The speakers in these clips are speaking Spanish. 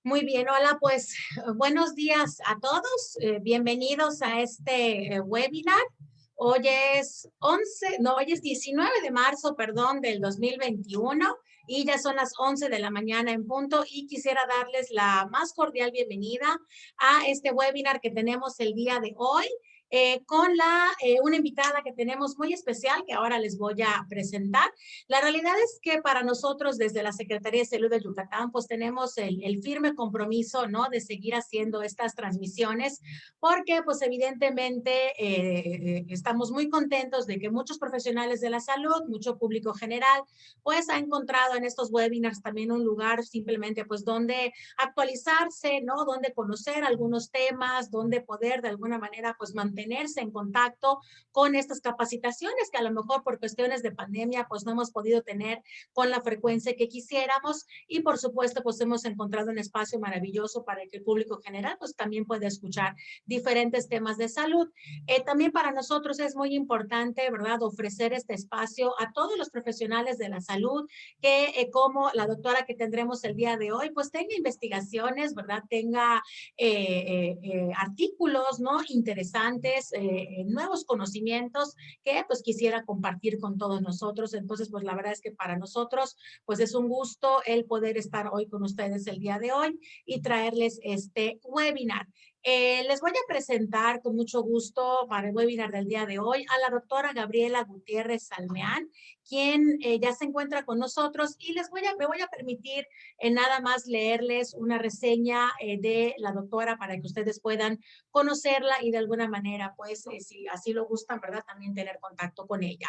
Muy bien, hola, pues buenos días a todos. Bienvenidos a este webinar. Hoy es 19 de marzo, perdón, del 2021 y ya son las 11 de la mañana en punto y quisiera darles la más cordial bienvenida a este webinar que tenemos el día de hoy. Con una invitada que tenemos muy especial que ahora les voy a presentar. La realidad es que para nosotros desde la Secretaría de Salud de Yucatán pues tenemos el firme compromiso, ¿no?, de seguir haciendo estas transmisiones porque pues evidentemente estamos muy contentos de que muchos profesionales de la salud, mucho público general pues ha encontrado en estos webinars también un lugar simplemente pues donde actualizarse, ¿no?, donde conocer algunos temas, donde poder de alguna manera pues mantenerse en contacto con estas capacitaciones que a lo mejor por cuestiones de pandemia pues no hemos podido tener con la frecuencia que quisiéramos y por supuesto pues hemos encontrado un espacio maravilloso para que el público general pues también pueda escuchar diferentes temas de salud. También para nosotros es muy importante, ¿verdad?, ofrecer este espacio a todos los profesionales de la salud que como la doctora que tendremos el día de hoy pues tenga investigaciones, ¿verdad?, tenga artículos, ¿no?, interesantes, nuevos conocimientos que pues quisiera compartir con todos nosotros. Entonces, pues la verdad es que para nosotros pues es un gusto el poder estar hoy con ustedes el día de hoy y traerles este webinar. Les voy a presentar con mucho gusto para el webinar del día de hoy a la doctora Gabriela Gutiérrez Salmeán, quien ya se encuentra con nosotros y me voy a permitir nada más leerles una reseña de la doctora para que ustedes puedan conocerla y de alguna manera, pues, si así lo gustan, ¿verdad?, también tener contacto con ella.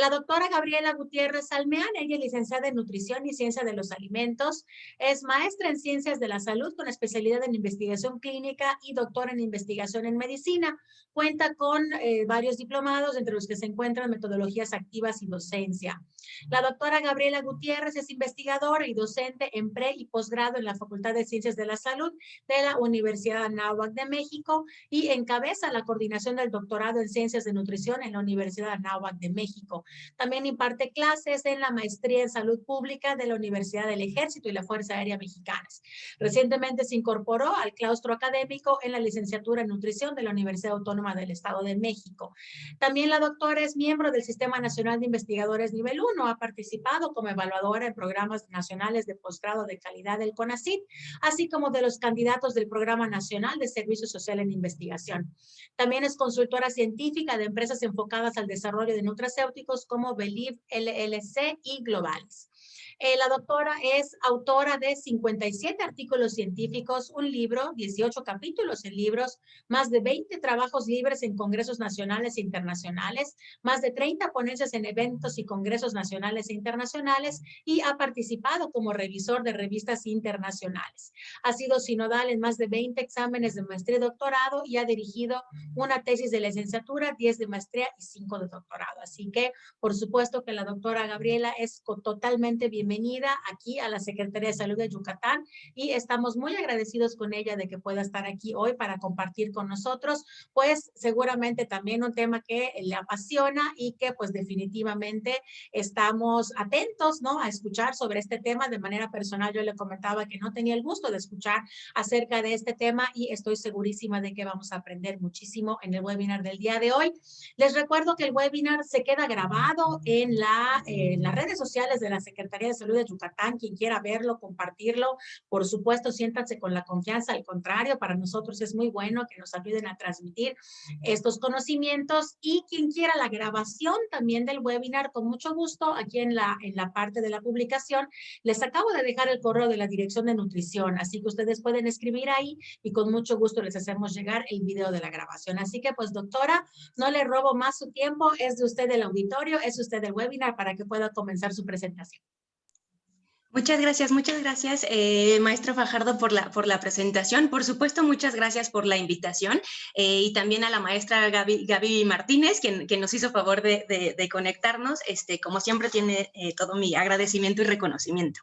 La doctora Gabriela Gutiérrez Salmeán, ella es licenciada en Nutrición y Ciencia de los Alimentos, es maestra en Ciencias de la Salud con especialidad en Investigación Clínica y doctora en Investigación en Medicina. Cuenta con varios diplomados, entre los que se encuentran metodologías activas y docencia. La doctora Gabriela Gutiérrez es investigadora y docente en pre y posgrado en la Facultad de Ciencias de la Salud de la Universidad Anáhuac de México y encabeza la coordinación del doctorado en Ciencias de Nutrición en la Universidad Anáhuac de México. También imparte clases en la maestría en Salud Pública de la Universidad del Ejército y la Fuerza Aérea Mexicanas. Recientemente se incorporó al claustro académico en la licenciatura en Nutrición de la Universidad Autónoma del Estado de México. También la doctora es miembro del Sistema Nacional de Investigadores Nivel 1, ha participado como evaluadora en programas nacionales de posgrado de calidad del CONACYT, así como de los candidatos del Programa Nacional de Servicio Social en Investigación. También es consultora científica de empresas enfocadas al desarrollo de nutracéuticos como Believe LLC y Globales. La doctora es autora de 57 artículos científicos, un libro, 18 capítulos en libros, más de 20 trabajos libres en congresos nacionales e internacionales, más de 30 ponencias en eventos y congresos nacionales e internacionales y ha participado como revisor de revistas internacionales. Ha sido sinodal en más de 20 exámenes de maestría y doctorado y ha dirigido una tesis de licenciatura, 10 de maestría y 5 de doctorado. Así que, por supuesto que la doctora Gabriela es totalmente bienvenida aquí a la Secretaría de Salud de Yucatán y estamos muy agradecidos con ella de que pueda estar aquí hoy para compartir con nosotros, pues seguramente también un tema que le apasiona y que pues definitivamente estamos atentos, ¿no?, a escuchar sobre este tema. De manera personal yo le comentaba que no tenía el gusto de escuchar acerca de este tema y estoy segurísima de que vamos a aprender muchísimo en el webinar del día de hoy. Les recuerdo que el webinar se queda grabado en las redes sociales de la Secretaría de Salud de Yucatán. Quien quiera verlo, compartirlo, por supuesto, siéntanse con la confianza. Al contrario, para nosotros es muy bueno que nos ayuden a transmitir estos conocimientos y quien quiera la grabación también del webinar, con mucho gusto, aquí en la parte de la publicación, les acabo de dejar el correo de la Dirección de Nutrición, así que ustedes pueden escribir ahí y con mucho gusto les hacemos llegar el video de la grabación. Así que pues doctora, no le robo más su tiempo, es de usted el auditorio, es usted el webinar para que pueda comenzar su presentación. Muchas gracias, maestra Fajardo, por la presentación. Por supuesto, muchas gracias por la invitación y también a la maestra Gaby Martínez, quien nos hizo favor de conectarnos. Como siempre, tiene todo mi agradecimiento y reconocimiento.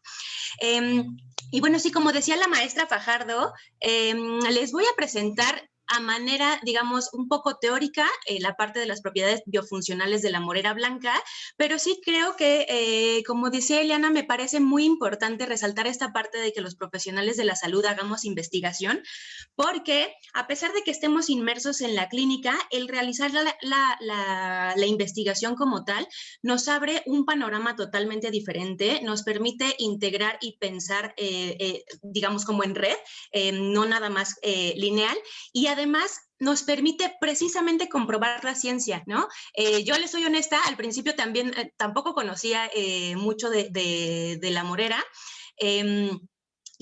Y bueno, sí, como decía la maestra Fajardo, les voy a presentar a manera, digamos, un poco teórica, la parte de las propiedades biofuncionales de la morera blanca, pero sí creo que, como decía Eliana, me parece muy importante resaltar esta parte de que los profesionales de la salud hagamos investigación, porque a pesar de que estemos inmersos en la clínica, el realizar la investigación como tal nos abre un panorama totalmente diferente, nos permite integrar y pensar, digamos, como en red, no nada más lineal, y además nos permite precisamente comprobar la ciencia, ¿no? Yo les soy honesta, al principio también tampoco conocía mucho de la morera,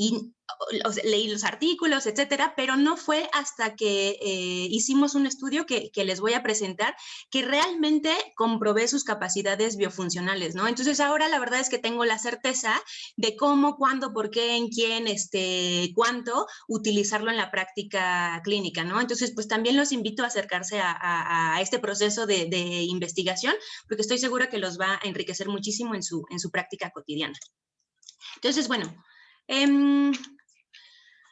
y o sea, leí los artículos, etcétera, pero no fue hasta que hicimos un estudio que les voy a presentar que realmente comprobé sus capacidades biofuncionales, ¿no? Entonces ahora la verdad es que tengo la certeza de cómo, cuándo, por qué, en quién, cuánto utilizarlo en la práctica clínica, ¿no? Entonces, pues también los invito a acercarse a este proceso de investigación, porque estoy segura que los va a enriquecer muchísimo en su práctica cotidiana. Entonces, bueno,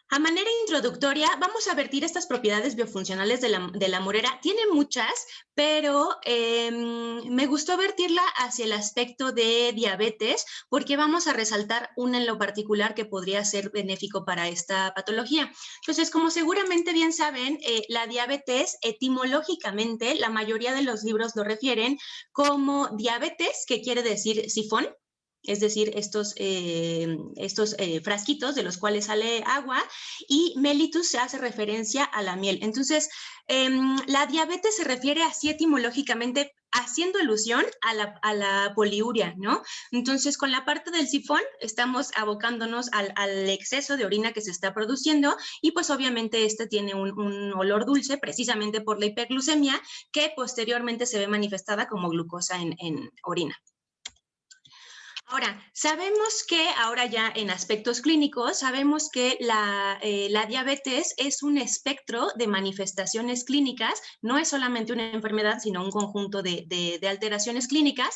a manera introductoria, vamos a vertir estas propiedades biofuncionales de la morera. Tiene muchas, pero me gustó vertirla hacia el aspecto de diabetes, porque vamos a resaltar una en lo particular que podría ser benéfico para esta patología. Entonces, como seguramente bien saben, la diabetes, etimológicamente, la mayoría de los libros lo refieren como diabetes, que quiere decir sifón, es decir, estos frasquitos de los cuales sale agua, y mellitus se hace referencia a la miel. Entonces, la diabetes se refiere así etimológicamente, haciendo alusión a la poliuria, ¿no? Entonces, con la parte del sifón, estamos abocándonos al exceso de orina que se está produciendo, y pues obviamente tiene un olor dulce, precisamente por la hiperglucemia, que posteriormente se ve manifestada como glucosa en orina. Ahora, sabemos que ahora ya en aspectos clínicos, sabemos que la diabetes es un espectro de manifestaciones clínicas, no es solamente una enfermedad, sino un conjunto de alteraciones clínicas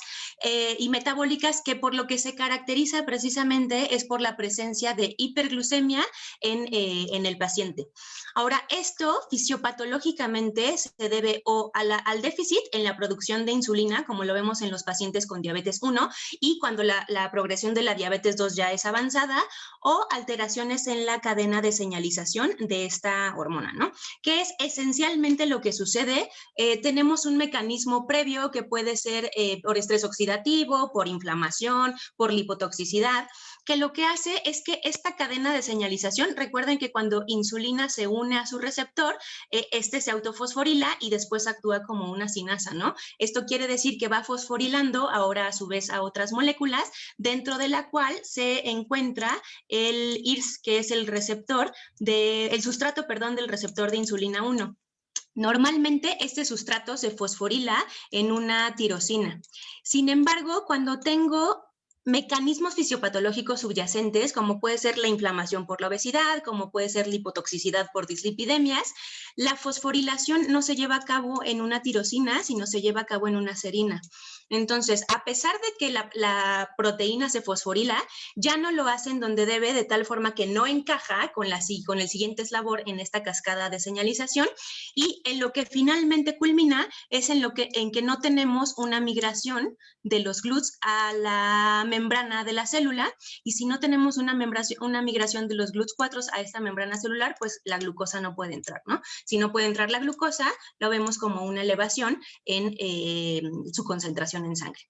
y metabólicas, que por lo que se caracteriza precisamente es por la presencia de hiperglucemia en el paciente. Ahora, esto fisiopatológicamente se debe o al déficit en la producción de insulina, como lo vemos en los pacientes con diabetes 1, y cuando la progresión de la diabetes 2 ya es avanzada, o alteraciones en la cadena de señalización de esta hormona, ¿no? Que es esencialmente lo que sucede. Tenemos un mecanismo previo que puede ser por estrés oxidativo, por inflamación, por lipotoxicidad, que lo que hace es que esta cadena de señalización, recuerden que cuando insulina se une a su receptor, se autofosforila y después actúa como una sinasa, ¿no? Esto quiere decir que va fosforilando ahora a su vez a otras moléculas, dentro de la cual se encuentra el IRS, que es el sustrato, del receptor de insulina 1. Normalmente este sustrato se fosforila en una tirosina. Sin embargo, cuando tengo mecanismos fisiopatológicos subyacentes, como puede ser la inflamación por la obesidad, como puede ser lipotoxicidad por dislipidemias, la fosforilación no se lleva a cabo en una tirosina, sino se lleva a cabo en una serina. Entonces, a pesar de que la proteína se fosforila, ya no lo hacen donde debe, de tal forma que no encaja con el siguiente eslabón en esta cascada de señalización, y en lo que finalmente culmina es en que no tenemos una migración de los GLUTs a la membrana de la célula, y si no tenemos una migración de los GLUT4 a esta membrana celular, pues la glucosa no puede entrar, ¿no? Si no puede entrar la glucosa, lo vemos como una elevación en su concentración en sangre.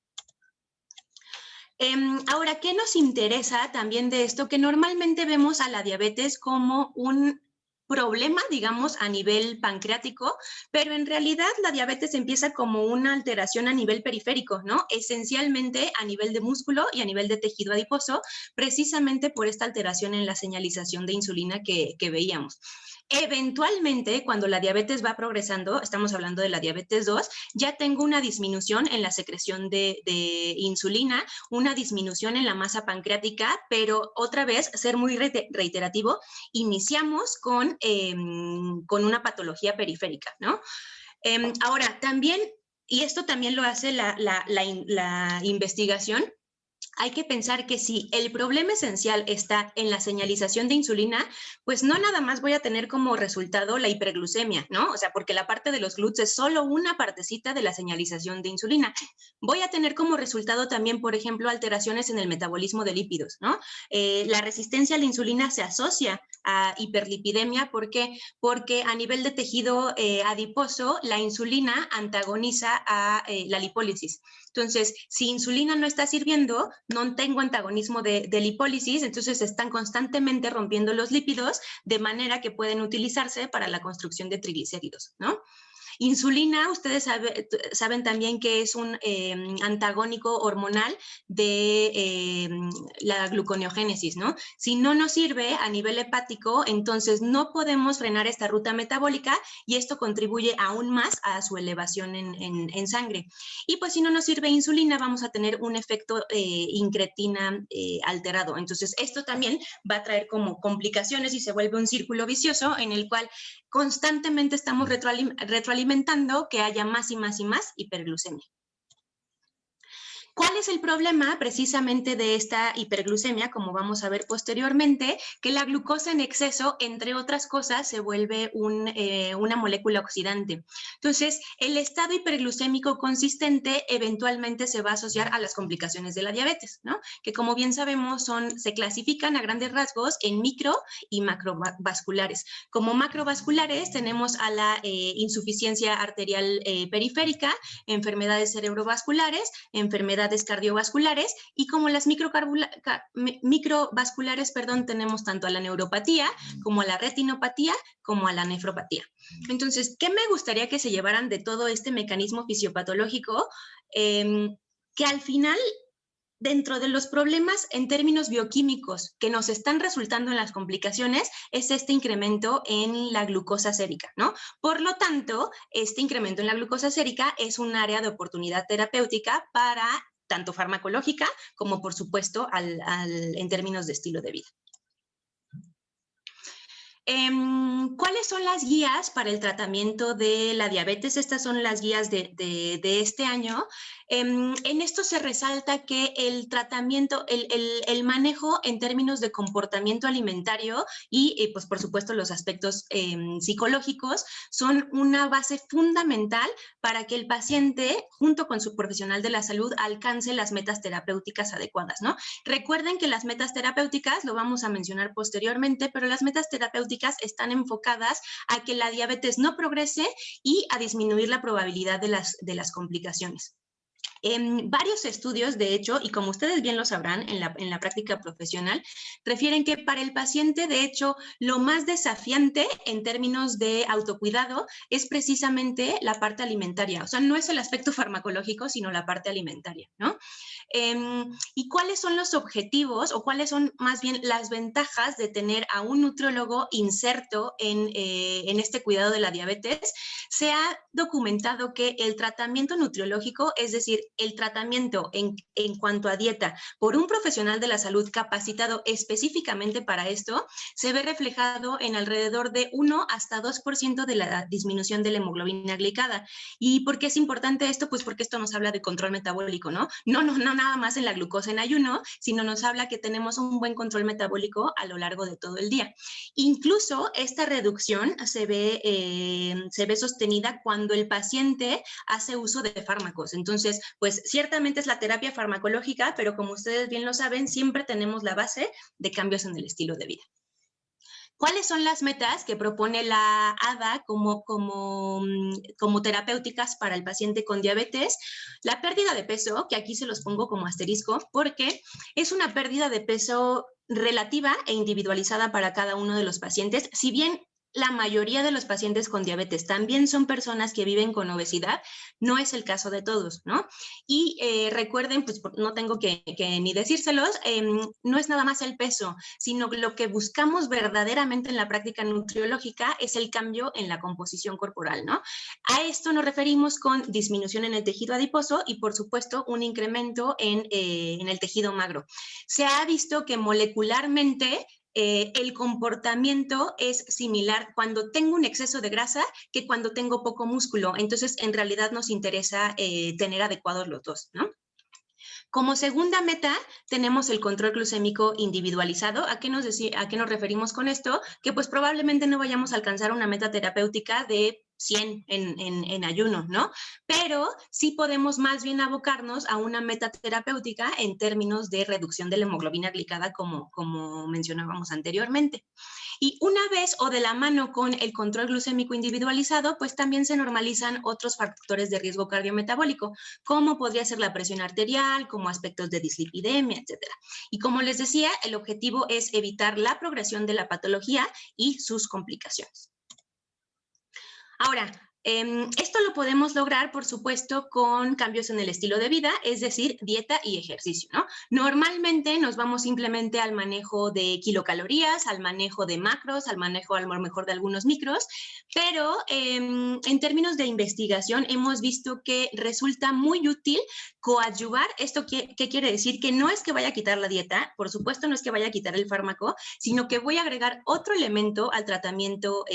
Ahora, ¿qué nos interesa también de esto? Que normalmente vemos a la diabetes como un problema, digamos, a nivel pancreático, pero en realidad la diabetes empieza como una alteración a nivel periférico, ¿no? Esencialmente a nivel de músculo y a nivel de tejido adiposo, precisamente por esta alteración en la señalización de insulina que veíamos. Eventualmente, cuando la diabetes va progresando, estamos hablando de la diabetes 2, ya tengo una disminución en la secreción de insulina, una disminución en la masa pancreática, pero otra vez, ser muy reiterativo, iniciamos con una patología periférica, ¿no? Ahora, también, y esto también lo hace la investigación, hay que pensar que si el problema esencial está en la señalización de insulina, pues no nada más voy a tener como resultado la hiperglucemia, ¿no? O sea, porque la parte de los GLUTs es solo una partecita de la señalización de insulina. Voy a tener como resultado también, por ejemplo, alteraciones en el metabolismo de lípidos, ¿no? La resistencia a la insulina se asocia a hiperlipidemia. ¿Por qué? Porque a nivel de tejido adiposo, la insulina antagoniza a la lipólisis. Entonces, si insulina no está sirviendo, no tengo antagonismo de lipólisis, entonces están constantemente rompiendo los lípidos de manera que pueden utilizarse para la construcción de triglicéridos, ¿no? Insulina, ustedes saben también que es un antagónico hormonal de la gluconeogénesis, ¿no? Si no nos sirve a nivel hepático, entonces no podemos frenar esta ruta metabólica y esto contribuye aún más a su elevación en sangre. Y pues si no nos sirve insulina, vamos a tener un efecto incretina alterado. Entonces esto también va a traer como complicaciones y se vuelve un círculo vicioso en el cual constantemente estamos retroalimentando que haya más y más y más hiperglucemia. ¿Cuál es el problema precisamente de esta hiperglucemia? Como vamos a ver posteriormente, que la glucosa en exceso, entre otras cosas, se vuelve una molécula oxidante. Entonces, el estado hiperglucémico consistente eventualmente se va a asociar a las complicaciones de la diabetes, ¿no? Que como bien sabemos, se clasifican a grandes rasgos en micro y macrovasculares. Como macrovasculares tenemos a la insuficiencia arterial periférica, enfermedades cerebrovasculares, enfermedades cardiovasculares, y como las microvasculares, tenemos tanto a la neuropatía como a la retinopatía como a la nefropatía. Entonces, ¿qué me gustaría que se llevaran de todo este mecanismo fisiopatológico? Que al final, dentro de los problemas en términos bioquímicos que nos están resultando en las complicaciones, es este incremento en la glucosa sérica, ¿no? Por lo tanto, este incremento en la glucosa sérica es un área de oportunidad terapéutica para tanto farmacológica como, por supuesto, en términos de estilo de vida. ¿Cuáles son las guías para el tratamiento de la diabetes? Estas son las guías de este año. En esto se resalta que el tratamiento, el manejo en términos de comportamiento alimentario y pues por supuesto los aspectos psicológicos son una base fundamental para que el paciente, junto con su profesional de la salud, alcance las metas terapéuticas adecuadas, ¿no? Recuerden que las metas terapéuticas, lo vamos a mencionar posteriormente, pero las metas terapéuticas están enfocadas a que la diabetes no progrese y a disminuir la probabilidad de las complicaciones. Varios estudios, de hecho, y como ustedes bien lo sabrán en la práctica profesional, refieren que para el paciente, de hecho, lo más desafiante en términos de autocuidado es precisamente la parte alimentaria. O sea, no es el aspecto farmacológico, sino la parte alimentaria, ¿no? ¿Y cuáles son los objetivos o cuáles son más bien las ventajas de tener a un nutriólogo inserto en este cuidado de la diabetes? Se ha documentado que el tratamiento nutriológico, es decir, el tratamiento en cuanto a dieta por un profesional de la salud capacitado específicamente para esto, se ve reflejado en alrededor de 1 hasta 2% de la disminución de la hemoglobina glicada. ¿Y por qué es importante esto? Pues porque esto nos habla de control metabólico, ¿no? No nada más en la glucosa en ayuno, sino nos habla que tenemos un buen control metabólico a lo largo de todo el día. Incluso esta reducción se ve sostenida cuando el paciente hace uso de fármacos. Entonces, pues ciertamente es la terapia farmacológica, pero como ustedes bien lo saben, siempre tenemos la base de cambios en el estilo de vida. ¿Cuáles son las metas que propone la ADA como terapéuticas para el paciente con diabetes? La pérdida de peso, que aquí se los pongo como asterisco, porque es una pérdida de peso relativa e individualizada para cada uno de los pacientes. Si bien la mayoría de los pacientes con diabetes también son personas que viven con obesidad, no es el caso de todos, ¿no? Y recuerden, pues no tengo que ni decírselos, no es nada más el peso, sino lo que buscamos verdaderamente en la práctica nutriológica es el cambio en la composición corporal, ¿no? A esto nos referimos con disminución en el tejido adiposo y, por supuesto, un incremento en el tejido magro. Se ha visto que molecularmente el comportamiento es similar cuando tengo un exceso de grasa que cuando tengo poco músculo. Entonces, en realidad nos interesa tener adecuados los dos, ¿no? Como segunda meta, tenemos el control glucémico individualizado. ¿A qué nos referimos con esto? Que pues probablemente no vayamos a alcanzar una meta terapéutica de 100 en ayuno, ¿no? Pero sí podemos más bien abocarnos a una meta terapéutica en términos de reducción de la hemoglobina glicada, como mencionábamos anteriormente. Y una vez o de la mano con el control glucémico individualizado, pues también se normalizan otros factores de riesgo cardiometabólico, como podría ser la presión arterial, como aspectos de dislipidemia, etcétera. Y como les decía, el objetivo es evitar la progresión de la patología y sus complicaciones. Ahora, esto lo podemos lograr, por supuesto, con cambios en el estilo de vida, es decir, dieta y ejercicio, ¿no? Normalmente nos vamos simplemente al manejo de kilocalorías, al manejo de macros, al manejo a lo mejor de algunos micros, pero en términos de investigación hemos visto que resulta muy útil coadyuvar. ¿Esto qué quiere decir? Que no es que vaya a quitar la dieta, por supuesto no es que vaya a quitar el fármaco, sino que voy a agregar otro elemento al tratamiento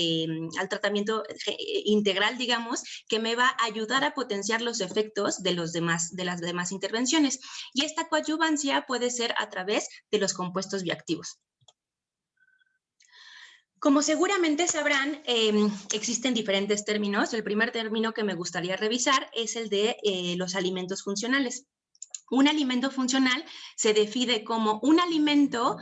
integral, digamos, que me va a ayudar a potenciar los efectos de las demás intervenciones. Y esta coadyuvancia puede ser a través de los compuestos bioactivos. Como seguramente sabrán, existen diferentes términos. El primer término que me gustaría revisar es el de los alimentos funcionales. Un alimento funcional se define como un alimento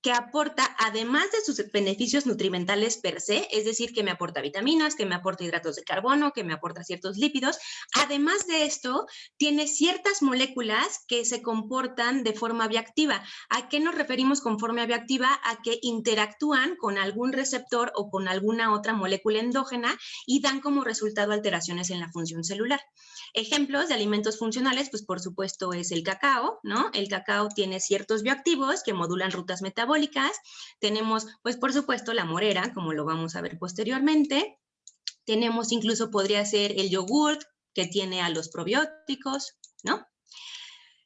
que aporta, además de sus beneficios nutrimentales per se, es decir, que me aporta vitaminas, que me aporta hidratos de carbono, que me aporta ciertos lípidos, además de esto, tiene ciertas moléculas que se comportan de forma bioactiva. ¿A qué nos referimos con forma bioactiva? A que interactúan con algún receptor o con alguna otra molécula endógena y dan como resultado alteraciones en la función celular. Ejemplos de alimentos funcionales, pues por supuesto es el cacao, ¿no? El cacao tiene ciertos bioactivos que modulan rutas metabólicas. Tenemos, pues por supuesto, la morera, como lo vamos a ver posteriormente. Tenemos incluso, podría ser el yogurt, que tiene a los probióticos, ¿no?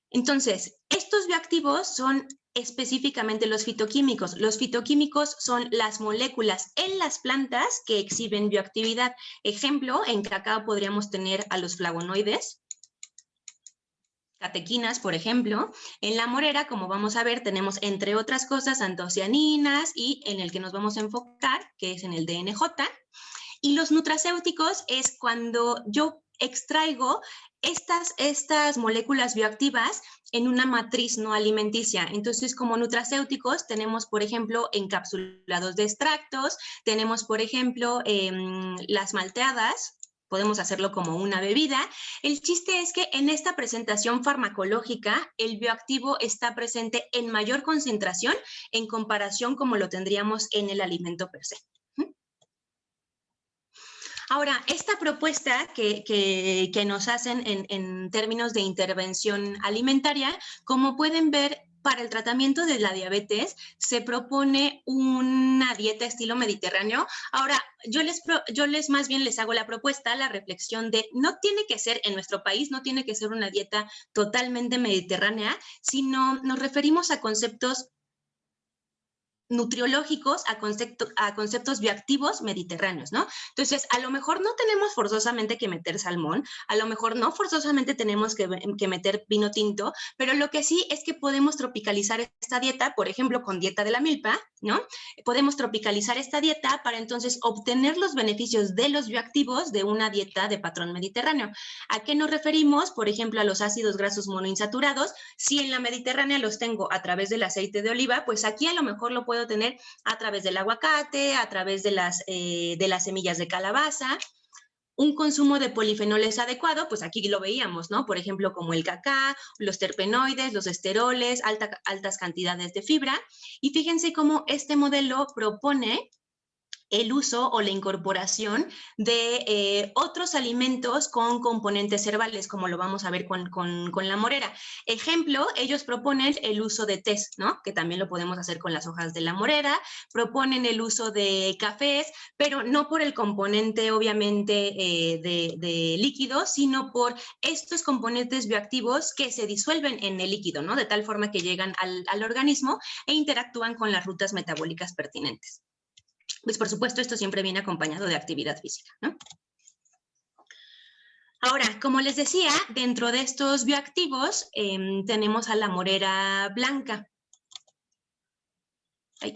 Entonces, estos bioactivos son específicamente los fitoquímicos. Los fitoquímicos son las moléculas en las plantas que exhiben bioactividad. Ejemplo, en cacao podríamos tener a los flavonoides, catequinas, por ejemplo. En la morera, como vamos a ver, tenemos, entre otras cosas, antocianinas y en el que nos vamos a enfocar, que es en el DNJ. Y los nutracéuticos es cuando yo extraigo estas moléculas bioactivas en una matriz no alimenticia. Entonces, como nutracéuticos tenemos, por ejemplo, encapsulados de extractos, tenemos, por ejemplo, las malteadas, podemos hacerlo como una bebida. El chiste es que en esta presentación farmacológica, el bioactivo está presente en mayor concentración en comparación como lo tendríamos en el alimento per se. Ahora, esta propuesta que nos hacen en términos de intervención alimentaria, como pueden ver, para el tratamiento de la diabetes se propone una dieta estilo mediterráneo. Ahora, yo les más bien les hago la propuesta, la reflexión de no tiene que ser en nuestro país, no tiene que ser una dieta totalmente mediterránea, sino nos referimos a conceptos nutriológicos a conceptos bioactivos mediterráneos, ¿no? Entonces, a lo mejor no tenemos forzosamente que meter salmón, a lo mejor no forzosamente tenemos que meter vino tinto, pero lo que sí es que podemos tropicalizar esta dieta, por ejemplo, con dieta de la milpa, ¿no? Podemos tropicalizar esta dieta para entonces obtener los beneficios de los bioactivos de una dieta de patrón mediterráneo. ¿A qué nos referimos? Por ejemplo, a los ácidos grasos monoinsaturados. Si en la Mediterránea los tengo a través del aceite de oliva, pues aquí a lo mejor lo puedo tener a través del aguacate, a través de las semillas de calabaza. Un consumo de polifenoles adecuado, pues aquí lo veíamos, ¿no? Por ejemplo, como el cacao, los terpenoides, los esteroles, altas cantidades de fibra. Y fíjense cómo este modelo propone el uso o la incorporación de otros alimentos con componentes herbales, como lo vamos a ver con la morera. Ejemplo, ellos proponen el uso de tés, ¿no? Que también lo podemos hacer con las hojas de la morera, proponen el uso de cafés, pero no por el componente, obviamente, de líquido, sino por estos componentes bioactivos que se disuelven en el líquido, ¿no? De tal forma que llegan al organismo e interactúan con las rutas metabólicas pertinentes. Pues por supuesto esto siempre viene acompañado de actividad física, ¿no? Ahora, como les decía, dentro de estos bioactivos tenemos a la morera blanca. Ay.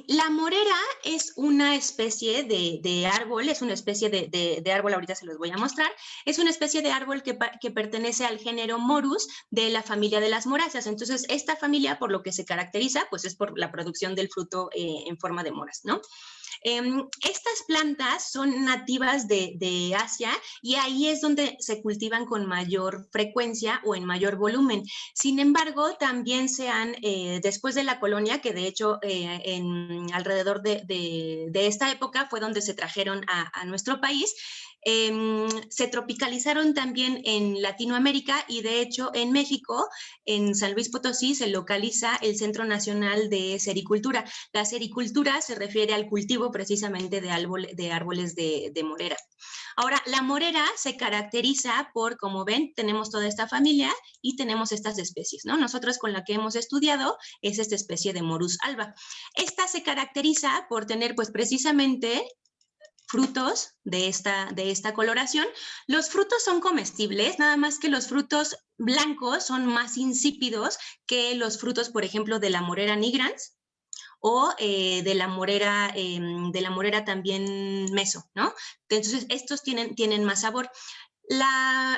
La morera es una especie de árbol, es una especie de árbol, ahorita se los voy a mostrar, es una especie de árbol que pertenece al género Morus de la familia de las moráceas. Entonces, esta familia, por lo que se caracteriza, pues es por la producción del fruto en forma de moras, ¿no? Estas plantas son nativas de Asia y ahí es donde se cultivan con mayor frecuencia o en mayor volumen. Sin embargo, también se han, después de la colonia, que de hecho alrededor de esta época fue donde se trajeron a nuestro país, se tropicalizaron también en Latinoamérica y de hecho en México, en San Luis Potosí, se localiza el Centro Nacional de Sericultura. La sericultura se refiere al cultivo precisamente de árboles de morera. Ahora, la morera se caracteriza por, como ven, tenemos toda esta familia y tenemos estas especies, ¿no? Nosotros con la que hemos estudiado es esta especie de Morus alba. Esta se caracteriza por tener, pues, precisamente frutos de esta coloración. Los frutos son comestibles, nada más que los frutos blancos son más insípidos que los frutos, por ejemplo, de la morera nigrans o de la morera también meso, ¿no? Entonces, estos tienen más sabor.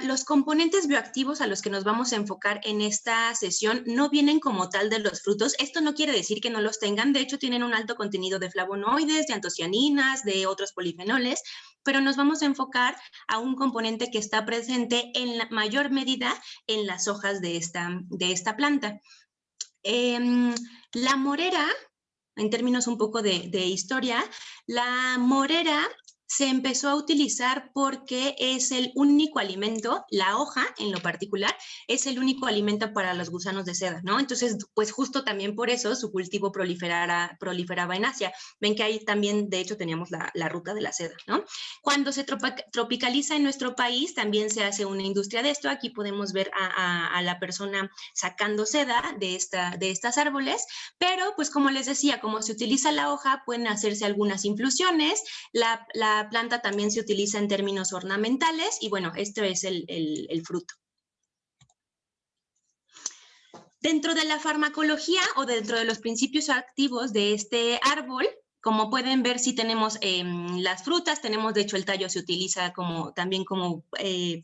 Los componentes bioactivos a los que nos vamos a enfocar en esta sesión no vienen como tal de los frutos. Esto no quiere decir que no los tengan. De hecho, tienen un alto contenido de flavonoides, de antocianinas, de otros polifenoles, pero nos vamos a enfocar a un componente que está presente en la mayor medida en las hojas de esta planta. La morera, en términos un poco de historia, la morera se empezó a utilizar porque es el único alimento, la hoja en lo particular, es el único alimento para los gusanos de seda, ¿no? Entonces, pues justo también por eso su cultivo proliferaba en Asia. Ven que ahí también, de hecho, teníamos la ruta de la seda, ¿no? Cuando se tropicaliza en nuestro país, también se hace una industria de esto. Aquí podemos ver a la persona sacando seda de estas árboles, pero pues como les decía, como se utiliza la hoja, pueden hacerse algunas infusiones. La planta también se utiliza en términos ornamentales y bueno, esto es el fruto. Dentro de la farmacología o dentro de los principios activos de este árbol, como pueden ver, sí tenemos las frutas, tenemos de hecho el tallo se utiliza también como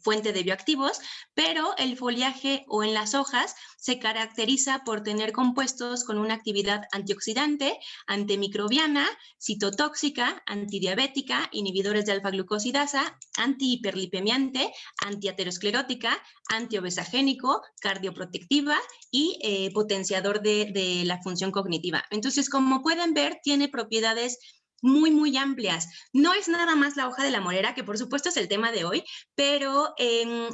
fuente de bioactivos, pero el follaje o en las hojas se caracteriza por tener compuestos con una actividad antioxidante, antimicrobiana, citotóxica, antidiabética, inhibidores de alfa-glucosidasa, antihiperlipemiante, antiaterosclerótica, antiobesagénico, cardioprotectiva y potenciador de la función cognitiva. Entonces, como pueden ver, tiene propiedades muy, muy amplias. No es nada más la hoja de la morera, que por supuesto es el tema de hoy, pero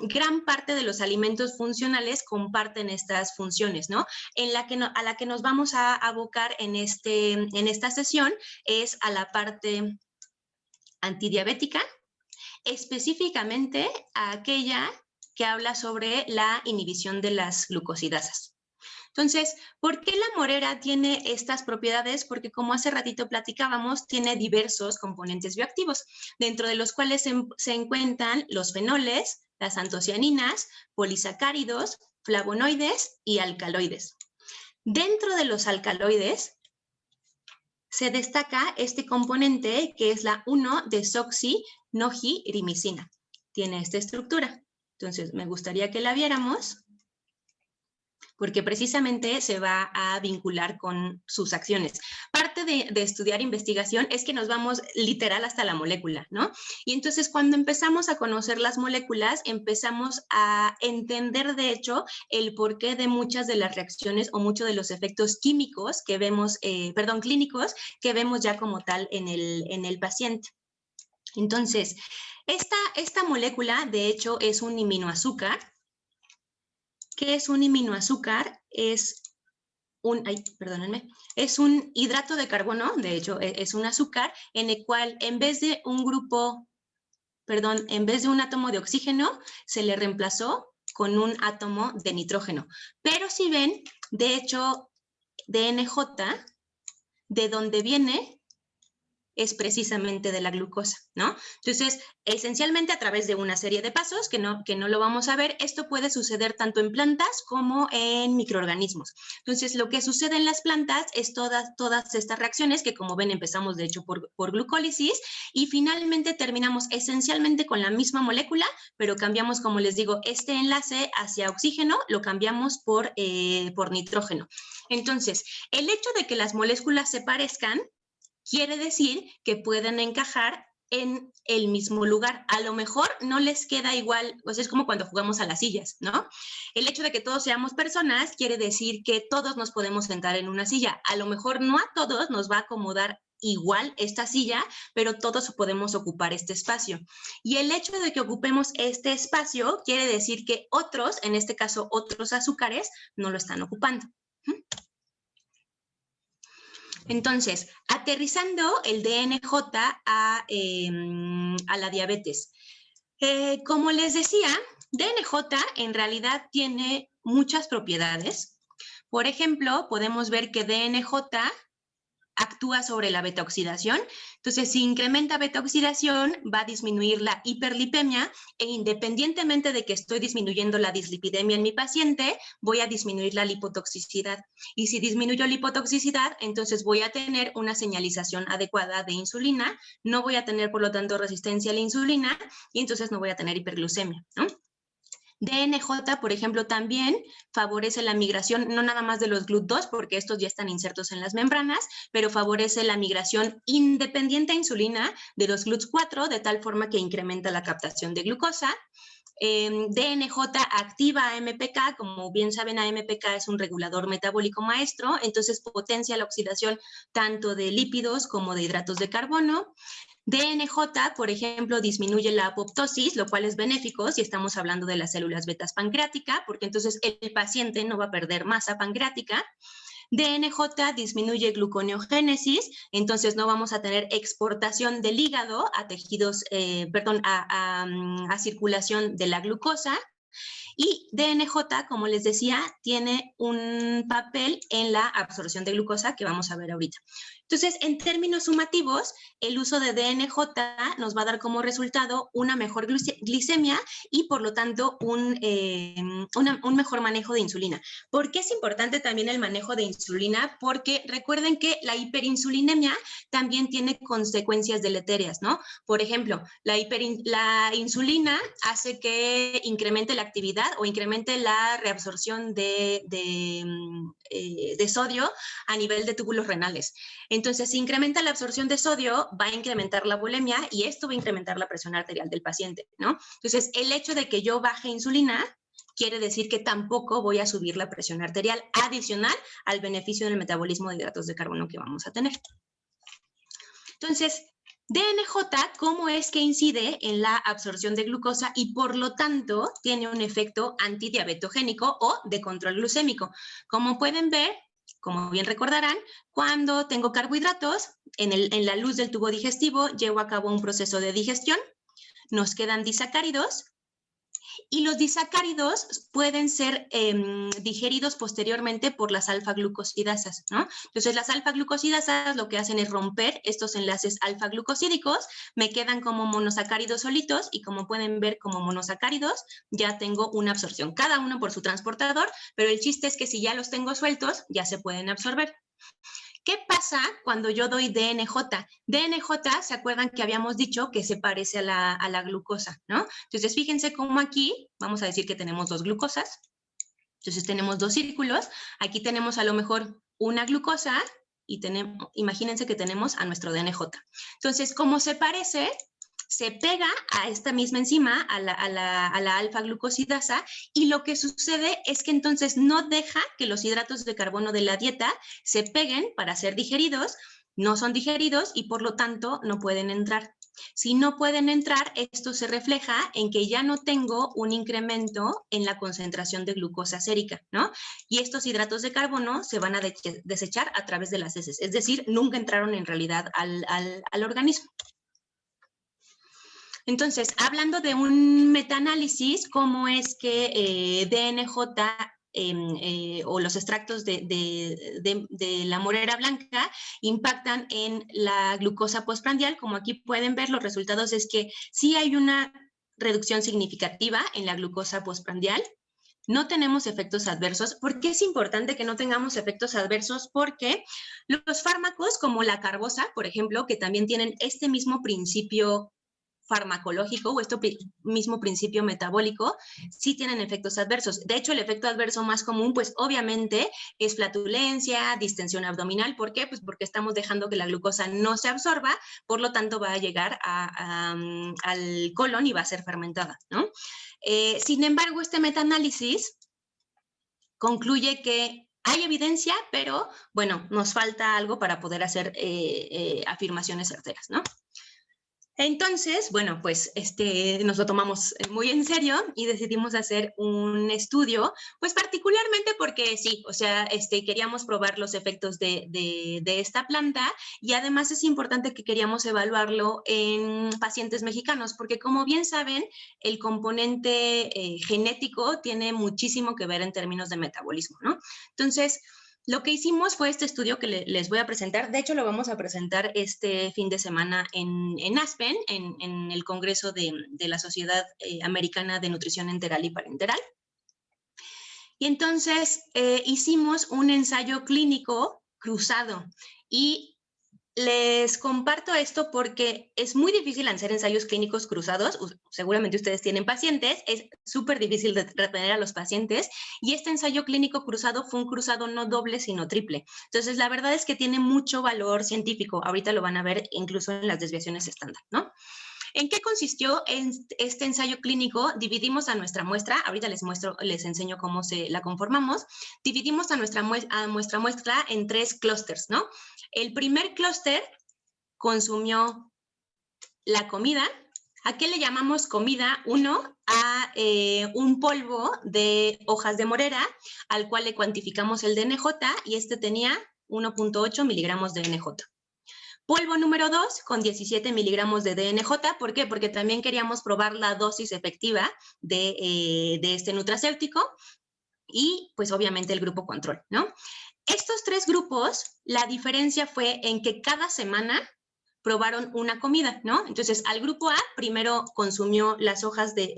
gran parte de los alimentos funcionales comparten estas funciones, ¿no? A la que nos vamos a abocar en esta sesión es a la parte antidiabética, específicamente a aquella que habla sobre la inhibición de las glucosidasas. Entonces, ¿por qué la morera tiene estas propiedades? Porque como hace ratito platicábamos, tiene diversos componentes bioactivos, dentro de los cuales se encuentran los fenoles, las antocianinas, polisacáridos, flavonoides y alcaloides. Dentro de los alcaloides se destaca este componente que es la 1-desoxinohirimicina. Tiene esta estructura. Entonces, me gustaría que la viéramos, porque precisamente se va a vincular con sus acciones. Parte de estudiar investigación es que nos vamos literal hasta la molécula, ¿no? Y entonces cuando empezamos a conocer las moléculas, empezamos a entender, de hecho, el porqué de muchas de las reacciones o muchos de los efectos químicos que vemos, clínicos, que vemos ya como tal en el paciente. Entonces, esta molécula, de hecho, es un aminoazúcar. ¿Qué es un aminoazúcar? Es un hidrato de carbono, de hecho, es un azúcar en el cual en vez de un átomo de oxígeno, se le reemplazó con un átomo de nitrógeno. Pero si ven, de hecho, DNJ, de donde viene, es precisamente de la glucosa, ¿no? Entonces, esencialmente a través de una serie de pasos que no lo vamos a ver, esto puede suceder tanto en plantas como en microorganismos. Entonces, lo que sucede en las plantas es todas estas reacciones que, como ven, empezamos de hecho por glucólisis y finalmente terminamos esencialmente con la misma molécula, pero cambiamos, como les digo, este enlace hacia oxígeno, lo cambiamos por nitrógeno. Entonces, el hecho de que las moléculas se parezcan quiere decir que pueden encajar en el mismo lugar. A lo mejor no les queda igual, pues es como cuando jugamos a las sillas, ¿no? El hecho de que todos seamos personas quiere decir que todos nos podemos sentar en una silla. A lo mejor no a todos nos va a acomodar igual esta silla, pero todos podemos ocupar este espacio. Y el hecho de que ocupemos este espacio quiere decir que otros, en este caso otros azúcares, no lo están ocupando. Entonces, aterrizando el DNJ a la diabetes. Como les decía, DNJ en realidad tiene muchas propiedades. Por ejemplo, podemos ver que DNJ actúa sobre la beta-oxidación. Entonces, si incrementa beta-oxidación, va a disminuir la hiperlipemia e independientemente de que estoy disminuyendo la dislipidemia en mi paciente, voy a disminuir la lipotoxicidad. Y si disminuyo lipotoxicidad, entonces voy a tener una señalización adecuada de insulina, no voy a tener, por lo tanto, resistencia a la insulina y entonces no voy a tener hiperglucemia, ¿no? DNJ, por ejemplo, también favorece la migración, no nada más de los GLUT2, porque estos ya están insertos en las membranas, pero favorece la migración independiente a insulina de los GLUT4, de tal forma que incrementa la captación de glucosa. DNJ activa a AMPK, como bien saben, AMPK es un regulador metabólico maestro, entonces potencia la oxidación tanto de lípidos como de hidratos de carbono. DNJ, por ejemplo, disminuye la apoptosis, lo cual es benéfico si estamos hablando de las células betas pancreática, porque entonces el paciente no va a perder masa pancreática. DNJ disminuye gluconeogénesis, entonces no vamos a tener exportación del hígado a tejidos, a circulación de la glucosa. Y DNJ, como les decía, tiene un papel en la absorción de glucosa que vamos a ver ahorita. Entonces, en términos sumativos, el uso de DNJ nos va a dar como resultado una mejor glicemia y, por lo tanto, un mejor manejo de insulina. ¿Por qué es importante también el manejo de insulina? Porque recuerden que la hiperinsulinemia también tiene consecuencias deleterias, ¿no? Por ejemplo, la insulina hace que incremente la actividad o incremente la reabsorción de sodio a nivel de túbulos renales. Entonces, si incrementa la absorción de sodio, va a incrementar la bulimia y esto va a incrementar la presión arterial del paciente, ¿no? Entonces, el hecho de que yo baje insulina quiere decir que tampoco voy a subir la presión arterial adicional al beneficio del metabolismo de hidratos de carbono que vamos a tener. Entonces, DNJ, ¿cómo es que incide en la absorción de glucosa y por lo tanto tiene un efecto antidiabetogénico o de control glucémico? Como pueden ver, como bien recordarán, cuando tengo carbohidratos, en la luz del tubo digestivo llevo a cabo un proceso de digestión, nos quedan disacáridos y los disacáridos pueden ser digeridos posteriormente por las alfa-glucosidasas, ¿no? Entonces, las alfa-glucosidasas lo que hacen es romper estos enlaces alfa-glucosídicos, me quedan como monosacáridos solitos y como pueden ver como monosacáridos ya tengo una absorción, cada uno por su transportador, pero el chiste es que si ya los tengo sueltos, ya se pueden absorber. ¿Qué pasa cuando yo doy DNJ? DNJ, ¿se acuerdan que habíamos dicho que se parece a la glucosa, ¿no? Entonces, fíjense cómo aquí, vamos a decir que tenemos dos glucosas. Entonces, tenemos dos círculos. Aquí tenemos a lo mejor una glucosa y imagínense que tenemos a nuestro DNJ. Entonces, como se parece, se pega a esta misma enzima, a la alfa-glucosidasa, y lo que sucede es que entonces no deja que los hidratos de carbono de la dieta se peguen para ser digeridos, no son digeridos y por lo tanto no pueden entrar. Si no pueden entrar, esto se refleja en que ya no tengo un incremento en la concentración de glucosa sérica, ¿no? Y estos hidratos de carbono se van a desechar a través de las heces, es decir, nunca entraron en realidad al organismo. Entonces, hablando de un metaanálisis, ¿cómo es que DNJ o los extractos de la morera blanca impactan en la glucosa postprandial. Como aquí pueden ver, los resultados es que sí hay una reducción significativa en la glucosa postprandial. No tenemos efectos adversos. ¿Por qué es importante que no tengamos efectos adversos? Porque los fármacos como la carbosa, por ejemplo, que también tienen este mismo principio farmacológico o este mismo principio metabólico, sí tienen efectos adversos. De hecho, el efecto adverso más común, pues obviamente es flatulencia, distensión abdominal. ¿Por qué? Pues porque estamos dejando que la glucosa no se absorba, por lo tanto va a llegar al colon y va a ser fermentada, ¿no? Sin embargo, este metaanálisis concluye que hay evidencia, pero bueno, nos falta algo para poder hacer afirmaciones certeras, ¿no? Entonces, bueno, pues nos lo tomamos muy en serio y decidimos hacer un estudio, pues particularmente porque sí, o sea, queríamos probar los efectos de esta planta y además es importante que queríamos evaluarlo en pacientes mexicanos, porque como bien saben, el componente genético tiene muchísimo que ver en términos de metabolismo, ¿no? Entonces, lo que hicimos fue este estudio que les voy a presentar. De hecho, lo vamos a presentar este fin de semana en Aspen, en el Congreso de la Sociedad Americana de Nutrición Enteral y Parenteral. Y entonces hicimos un ensayo clínico cruzado y les comparto esto porque es muy difícil hacer ensayos clínicos cruzados. Seguramente ustedes tienen pacientes, es súper difícil de retener a los pacientes y este ensayo clínico cruzado fue un cruzado no doble sino triple. Entonces la verdad es que tiene mucho valor científico. Ahorita lo van a ver incluso en las desviaciones estándar, ¿no? ¿En qué consistió este ensayo clínico? Dividimos a nuestra muestra, ahorita les enseño cómo la conformamos. Dividimos a nuestra muestra en 3 clústeres, ¿no? El primer clúster consumió la comida. ¿A qué le llamamos comida? 1, a un polvo de hojas de morera, al cual le cuantificamos el DNJ y tenía 1.8 miligramos de DNJ. Polvo número 2 con 17 miligramos de DNJ. ¿Por qué? Porque también queríamos probar la dosis efectiva de este nutracéutico y pues obviamente el grupo control, ¿no? Estos 3 grupos, la diferencia fue en que cada semana probaron una comida, ¿no? Entonces, al grupo A primero consumió las hojas de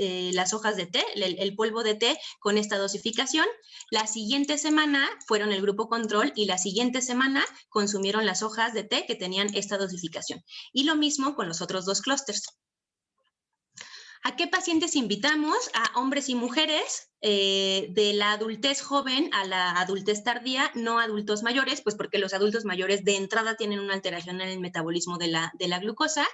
té, el polvo de té con esta dosificación. La siguiente semana fueron el grupo control y la siguiente semana consumieron las hojas de té que tenían esta dosificación. Y lo mismo con los otros 2 clústeres. ¿A qué pacientes invitamos? A hombres y mujeres de la adultez joven a la adultez tardía, no adultos mayores, pues porque los adultos mayores de entrada tienen una alteración en el metabolismo de la glucosa,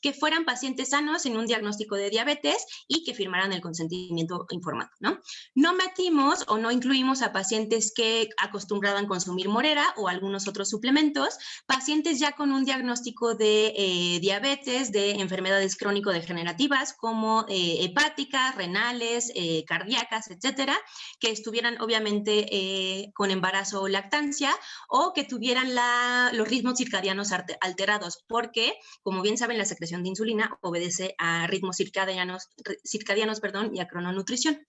que fueran pacientes sanos en un diagnóstico de diabetes y que firmaran el consentimiento informado, ¿no? No metimos o no incluimos a pacientes que acostumbraban consumir morera o algunos otros suplementos, pacientes ya con un diagnóstico de diabetes, de enfermedades crónico-degenerativas como hepáticas, renales, cardíacas, etcétera, que estuvieran obviamente con embarazo o lactancia o que tuvieran los ritmos circadianos alterados, porque, como bien saben, la secreción de insulina obedece a ritmos circadianos y a crononutrición.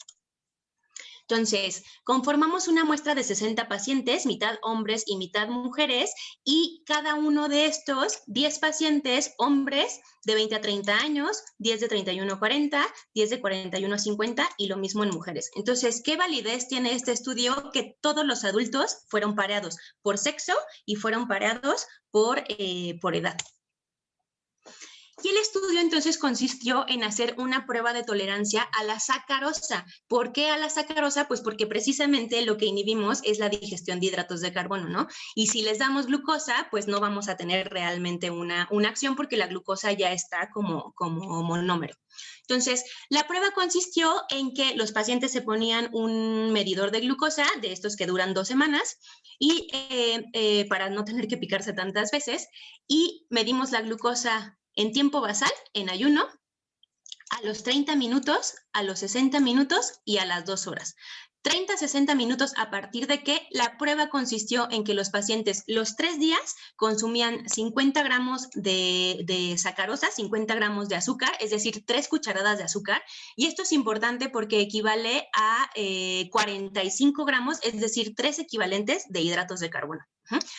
Entonces, conformamos una muestra de 60 pacientes, mitad hombres y mitad mujeres, y cada uno de estos, 10 pacientes hombres de 20 a 30 años, 10 de 31 a 40, 10 de 41 a 50 y lo mismo en mujeres. Entonces, ¿qué validez tiene este estudio? Que todos los adultos fueron pareados por sexo y fueron pareados por edad. Y el estudio entonces consistió en hacer una prueba de tolerancia a la sacarosa. ¿Por qué a la sacarosa? Pues porque precisamente lo que inhibimos es la digestión de hidratos de carbono, ¿no? Y si les damos glucosa, pues no vamos a tener realmente una acción porque la glucosa ya está como monómero. Entonces, la prueba consistió en que los pacientes se ponían un medidor de glucosa, de estos que duran 2 semanas, y para no tener que picarse tantas veces, y medimos la glucosa en tiempo basal, en ayuno, a los 30 minutos, a los 60 minutos y a las 2 horas. 30 a 60 minutos a partir de que la prueba consistió en que los pacientes los 3 días consumían 50 gramos de sacarosa, 50 gramos de azúcar, es decir, 3 cucharadas de azúcar. Y esto es importante porque equivale a 45 gramos, es decir, 3 equivalentes de hidratos de carbono.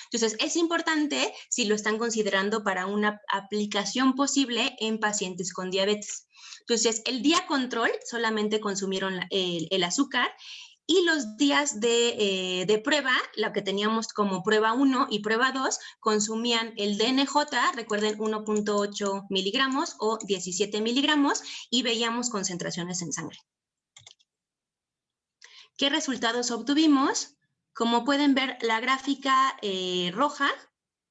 Entonces, es importante si lo están considerando para una aplicación posible en pacientes con diabetes. Entonces, el día control solamente consumieron el azúcar, y los días de prueba, lo que teníamos como prueba 1 y prueba 2, consumían el DNJ, recuerden 1.8 miligramos o 17 miligramos, y veíamos concentraciones en sangre. ¿Qué resultados obtuvimos? Como pueden ver, la gráfica roja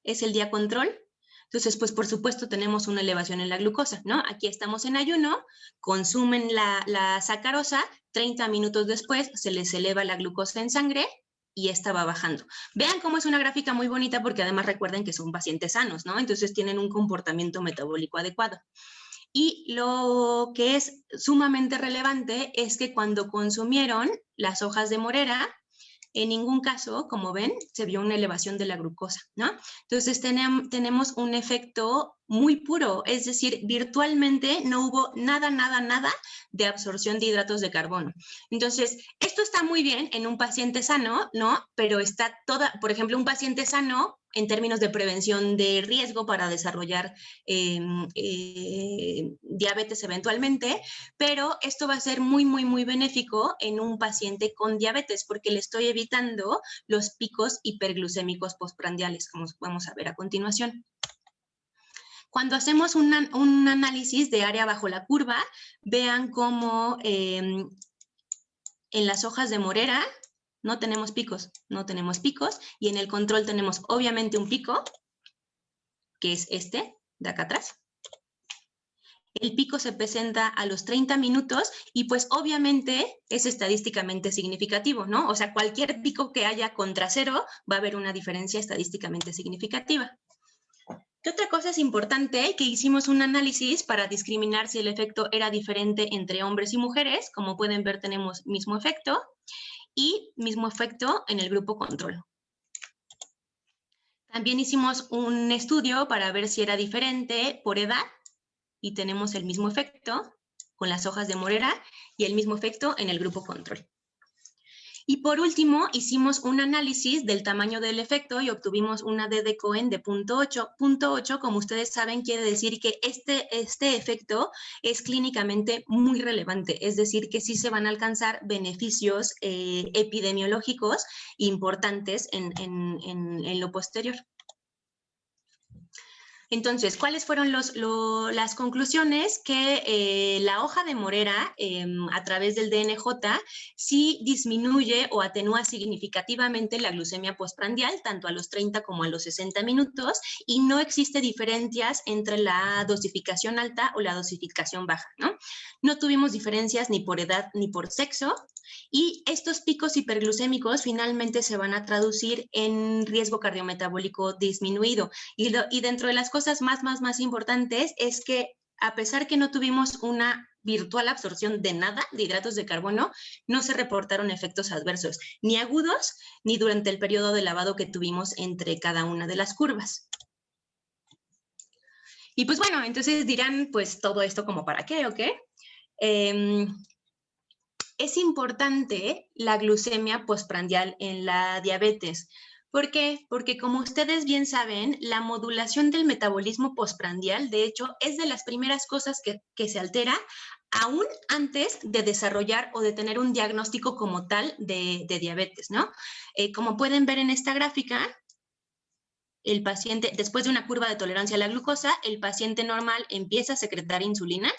es el día control. Entonces, pues por supuesto tenemos una elevación en la glucosa, ¿no? Aquí estamos en ayuno, consumen la sacarosa, 30 minutos después se les eleva la glucosa en sangre y esta va bajando. Vean cómo es una gráfica muy bonita porque además recuerden que son pacientes sanos, ¿no? Entonces tienen un comportamiento metabólico adecuado. Y lo que es sumamente relevante es que cuando consumieron las hojas de morera, en ningún caso, como ven, se vio una elevación de la glucosa, ¿no? Entonces tenemos un efecto muy puro, es decir, virtualmente no hubo nada de absorción de hidratos de carbono. Entonces, esto está muy bien en un paciente sano, ¿no? Pero está por ejemplo, un paciente sano en términos de prevención de riesgo para desarrollar diabetes eventualmente, pero esto va a ser muy benéfico en un paciente con diabetes porque le estoy evitando los picos hiperglucémicos postprandiales, como vamos a ver a continuación. Cuando hacemos un análisis de área bajo la curva, vean cómo en las hojas de morera no tenemos picos, y en el control tenemos obviamente un pico, que es este de acá atrás. El pico se presenta a los 30 minutos y pues obviamente es estadísticamente significativo, ¿no? O sea, cualquier pico que haya contra cero va a haber una diferencia estadísticamente significativa. ¿Qué otra cosa es importante? Que hicimos un análisis para discriminar si el efecto era diferente entre hombres y mujeres. Como pueden ver, tenemos mismo efecto y mismo efecto en el grupo control. También hicimos un estudio para ver si era diferente por edad y tenemos el mismo efecto con las hojas de morera y el mismo efecto en el grupo control. Y por último, hicimos un análisis del tamaño del efecto y obtuvimos una D de Cohen de 0.8. 0.8, como ustedes saben, quiere decir que este efecto es clínicamente muy relevante, es decir, que sí se van a alcanzar beneficios epidemiológicos importantes en lo posterior. Entonces, ¿cuáles fueron las conclusiones? Que la hoja de morera a través del DNJ sí disminuye o atenúa significativamente la glucemia postprandial, tanto a los 30 como a los 60 minutos, y no existe diferencias entre la dosificación alta o la dosificación baja, ¿no? No tuvimos diferencias ni por edad ni por sexo, y estos picos hiperglucémicos finalmente se van a traducir en riesgo cardiometabólico disminuido. Y dentro de las cosas más importantes es que a pesar que no tuvimos una virtual absorción de nada de hidratos de carbono, no se reportaron efectos adversos, ni agudos, ni durante el periodo de lavado que tuvimos entre cada una de las curvas. Y pues bueno, entonces dirán, pues todo esto como para qué, ¿o qué? Es importante la glucemia postprandial en la diabetes. ¿Por qué? Porque como ustedes bien saben, la modulación del metabolismo postprandial, de hecho, es de las primeras cosas que se altera aún antes de desarrollar o de tener un diagnóstico como tal de diabetes, ¿no? Como pueden ver en esta gráfica, el paciente, después de una curva de tolerancia a la glucosa, el paciente normal empieza a secretar insulina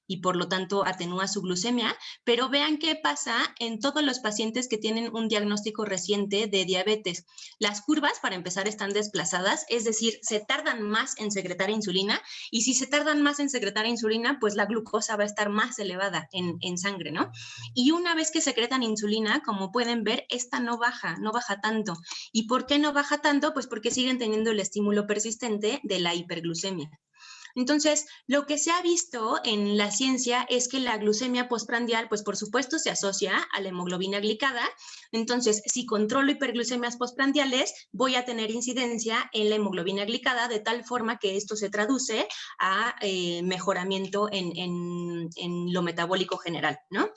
y por lo tanto atenúa su glucemia, pero vean qué pasa en todos los pacientes que tienen un diagnóstico reciente de diabetes. Las curvas, para empezar, están desplazadas, es decir, se tardan más en secretar insulina, y si se tardan más en secretar insulina, pues la glucosa va a estar más elevada en sangre, ¿no? Y una vez que secretan insulina, como pueden ver, esta no baja tanto. ¿Y por qué no baja tanto? Pues porque siguen teniendo el estímulo persistente de la hiperglucemia. Entonces, lo que se ha visto en la ciencia es que la glucemia postprandial, pues por supuesto se asocia a la hemoglobina glicada. Entonces, si controlo hiperglucemias postprandiales, voy a tener incidencia en la hemoglobina glicada de tal forma que esto se traduce a mejoramiento en lo metabólico general, ¿no?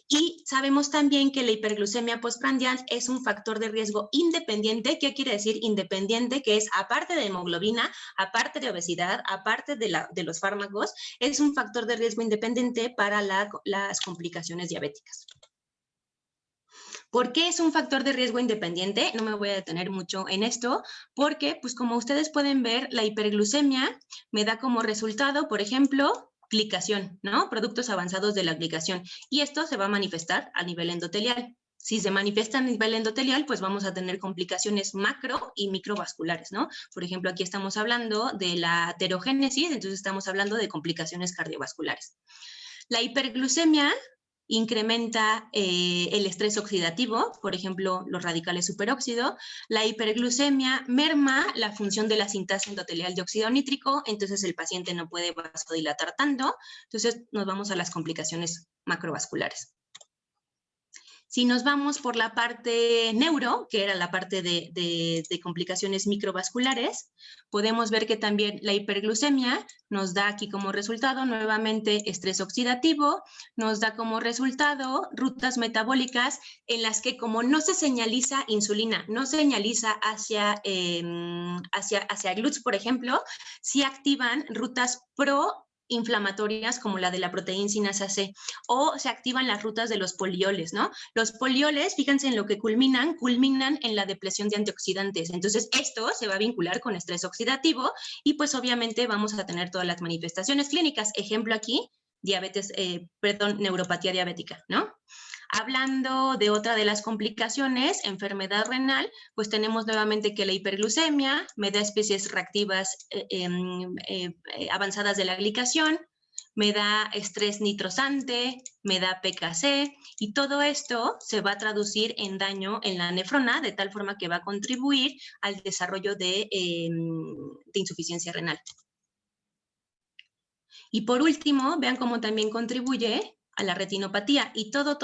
Y sabemos también que la hiperglucemia postprandial es un factor de riesgo independiente. ¿Qué quiere decir independiente? Que es aparte de hemoglobina, aparte de obesidad, aparte de los fármacos, es un factor de riesgo independiente para las complicaciones diabéticas. ¿Por qué es un factor de riesgo independiente? No me voy a detener mucho en esto, porque, pues como ustedes pueden ver, la hiperglucemia me da como resultado, por ejemplo, glicación, ¿no? Productos avanzados de la glicación. Y esto se va a manifestar a nivel endotelial. Si se manifiesta a nivel endotelial, pues vamos a tener complicaciones macro y microvasculares, ¿no? Por ejemplo, aquí estamos hablando de la aterogénesis, entonces estamos hablando de complicaciones cardiovasculares. La hiperglucemia incrementa el estrés oxidativo, por ejemplo, los radicales superóxido. La hiperglucemia merma la función de la sintasa endotelial de óxido nítrico, entonces el paciente no puede vasodilatar tanto, entonces nos vamos a las complicaciones macrovasculares. Si nos vamos por la parte neuro, que era la parte de complicaciones microvasculares, podemos ver que también la hiperglucemia nos da aquí como resultado nuevamente estrés oxidativo, nos da como resultado rutas metabólicas en las que como no se señaliza insulina, no se señaliza hacia GLUTs, por ejemplo, sí activan rutas inflamatorias como la de la proteína sinasa C, o se activan las rutas de los polioles, ¿no? Los polioles, fíjense en lo que culminan en la depleción de antioxidantes. Entonces, esto se va a vincular con estrés oxidativo y pues obviamente vamos a tener todas las manifestaciones clínicas. Ejemplo aquí, neuropatía diabética, ¿no? Hablando de otra de las complicaciones, enfermedad renal, pues tenemos nuevamente que la hiperglucemia me da especies reactivas avanzadas de la glicación, me da estrés nitrosante, me da PKC, y todo esto se va a traducir en daño en la nefrona, de tal forma que va a contribuir al desarrollo de insuficiencia renal. Y por último, vean cómo también contribuye a la retinopatía, y todo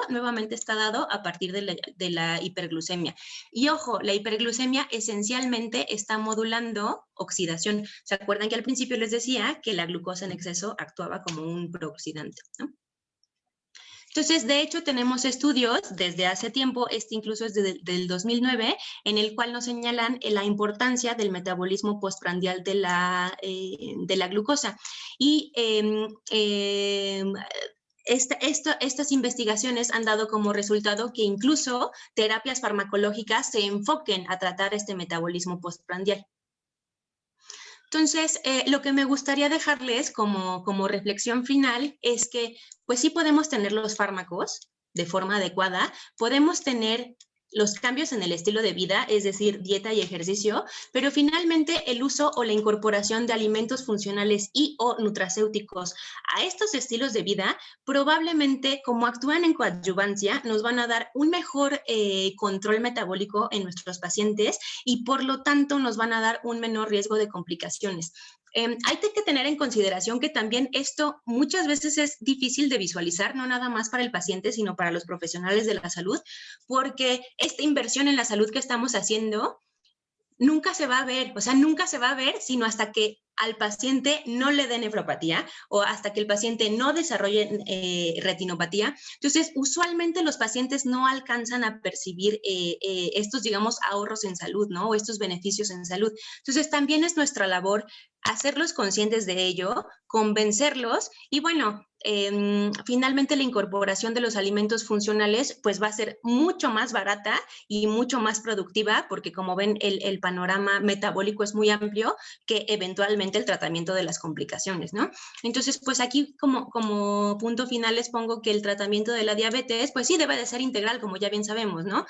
nuevamente está dado a partir de la hiperglucemia. Y ojo, la hiperglucemia esencialmente está modulando oxidación. ¿Se acuerdan que al principio les decía que la glucosa en exceso actuaba como un prooxidante, ¿no? Entonces, de hecho, tenemos estudios desde hace tiempo, incluso es del 2009, en el cual nos señalan la importancia del metabolismo postprandial de la glucosa. Y estas investigaciones han dado como resultado que incluso terapias farmacológicas se enfoquen a tratar este metabolismo postprandial. Entonces, lo que me gustaría dejarles como reflexión final es que, pues sí podemos tener los fármacos de forma adecuada, podemos tener los cambios en el estilo de vida, es decir, dieta y ejercicio, pero finalmente el uso o la incorporación de alimentos funcionales y o nutracéuticos a estos estilos de vida, probablemente como actúan en coadyuvancia, nos van a dar un mejor control metabólico en nuestros pacientes y por lo tanto nos van a dar un menor riesgo de complicaciones. Hay que tener en consideración que también esto muchas veces es difícil de visualizar, no nada más para el paciente, sino para los profesionales de la salud, porque esta inversión en la salud que estamos haciendo nunca se va a ver, o sea, nunca se va a ver, sino hasta que al paciente no le dé nefropatía o hasta que el paciente no desarrolle retinopatía. Entonces, usualmente los pacientes no alcanzan a percibir estos, digamos, ahorros en salud, ¿no? O estos beneficios en salud. Entonces, también es nuestra labor hacerlos conscientes de ello, convencerlos y, bueno, finalmente la incorporación de los alimentos funcionales pues va a ser mucho más barata y mucho más productiva porque como ven el panorama metabólico es muy amplio que eventualmente el tratamiento de las complicaciones, ¿no? Entonces pues aquí como punto final les pongo que el tratamiento de la diabetes pues sí debe de ser integral como ya bien sabemos, ¿no?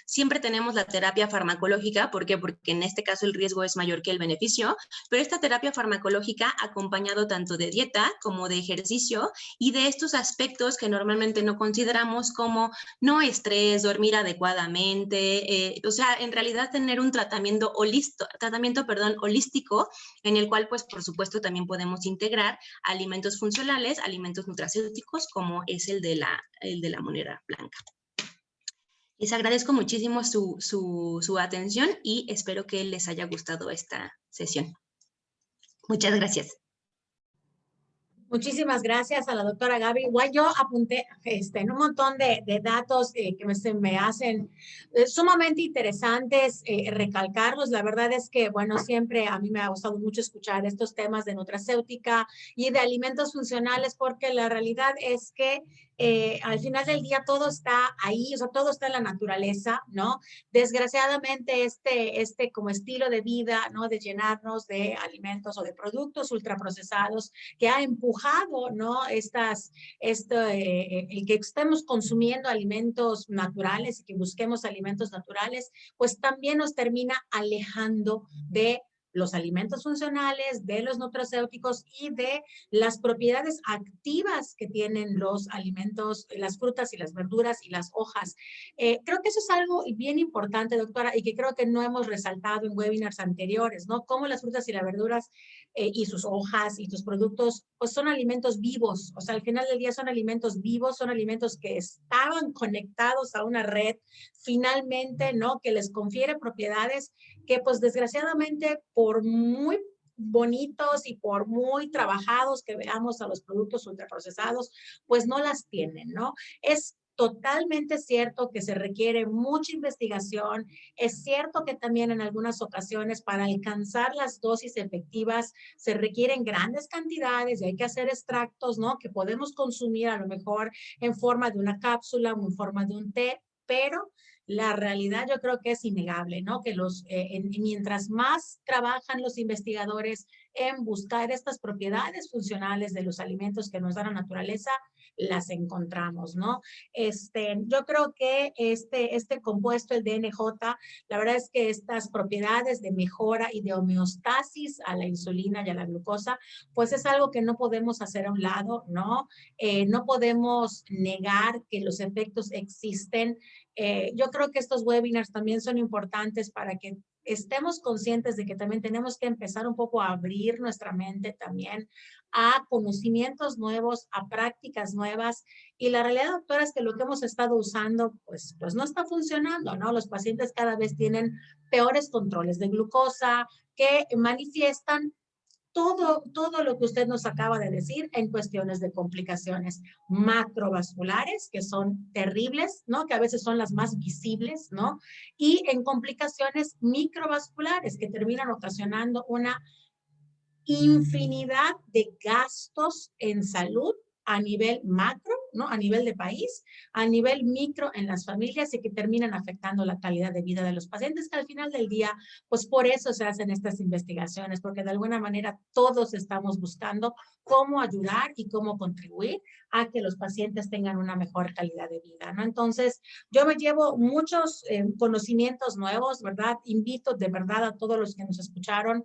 Siempre tenemos la terapia farmacológica, ¿por qué? Porque en este caso el riesgo es mayor que el beneficio, pero esta terapia farmacológica acompañado tanto de dieta como de ejercicio y de estos aspectos que normalmente no consideramos como no estrés, dormir adecuadamente, o sea, en realidad tener un tratamiento holístico en el cual, pues, por supuesto, también podemos integrar alimentos funcionales, alimentos nutracéuticos, como es el de la moneda blanca. Les agradezco muchísimo su atención y espero que les haya gustado esta sesión. Muchas gracias. Muchísimas gracias a la doctora Gaby. Igual yo apunté en un montón de datos que se me hacen sumamente interesantes recalcarlos. La verdad es que, bueno, siempre a mí me ha gustado mucho escuchar estos temas de nutracéutica y de alimentos funcionales, porque la realidad es que al final del día todo está ahí, o sea, todo está en la naturaleza, ¿no? Desgraciadamente como estilo de vida, ¿no? De llenarnos de alimentos o de productos ultraprocesados que ha empujado, ¿no? El que estemos consumiendo alimentos naturales y que busquemos alimentos naturales, pues también nos termina alejando de los alimentos funcionales, de los nutracéuticos y de las propiedades activas que tienen los alimentos, las frutas y las verduras y las hojas. Creo que eso es algo bien importante, doctora, y que creo que no hemos resaltado en webinars anteriores, ¿no? Cómo las frutas y las verduras y sus hojas y sus productos, pues son alimentos vivos. O sea, al final del día son alimentos vivos, son alimentos que estaban conectados a una red finalmente, ¿no? Que les confiere propiedades que pues desgraciadamente por muy bonitos y por muy trabajados que veamos a los productos ultraprocesados, pues no las tienen, ¿no? Es totalmente cierto que se requiere mucha investigación. Es cierto que también en algunas ocasiones para alcanzar las dosis efectivas se requieren grandes cantidades y hay que hacer extractos, ¿no? Que podemos consumir a lo mejor en forma de una cápsula o en forma de un té, pero la realidad yo creo que es innegable, ¿no? Que mientras más trabajan los investigadores en buscar estas propiedades funcionales de los alimentos que nos da la naturaleza, las encontramos, ¿no? Yo creo que este compuesto, el DNJ, la verdad es que estas propiedades de mejora y de homeostasis a la insulina y a la glucosa, pues es algo que no podemos hacer a un lado, ¿no? No podemos negar que los efectos existen. Yo creo que estos webinars también son importantes para que estemos conscientes de que también tenemos que empezar un poco a abrir nuestra mente también a conocimientos nuevos, a prácticas nuevas. Y la realidad, doctora, es que lo que hemos estado usando, pues no está funcionando, ¿no? Los pacientes cada vez tienen peores controles de glucosa que manifiestan todo lo que usted nos acaba de decir en cuestiones de complicaciones macrovasculares, que son terribles, ¿no? Que a veces son las más visibles, ¿no? Y en complicaciones microvasculares, que terminan ocasionando una infinidad de gastos en salud a nivel macro, ¿no? A nivel de país, a nivel micro en las familias y que terminan afectando la calidad de vida de los pacientes, que al final del día, pues por eso se hacen estas investigaciones, porque de alguna manera todos estamos buscando cómo ayudar y cómo contribuir a que los pacientes tengan una mejor calidad de vida, ¿no? Entonces, yo me llevo muchos conocimientos nuevos, ¿verdad? Invito de verdad a todos los que nos escucharon,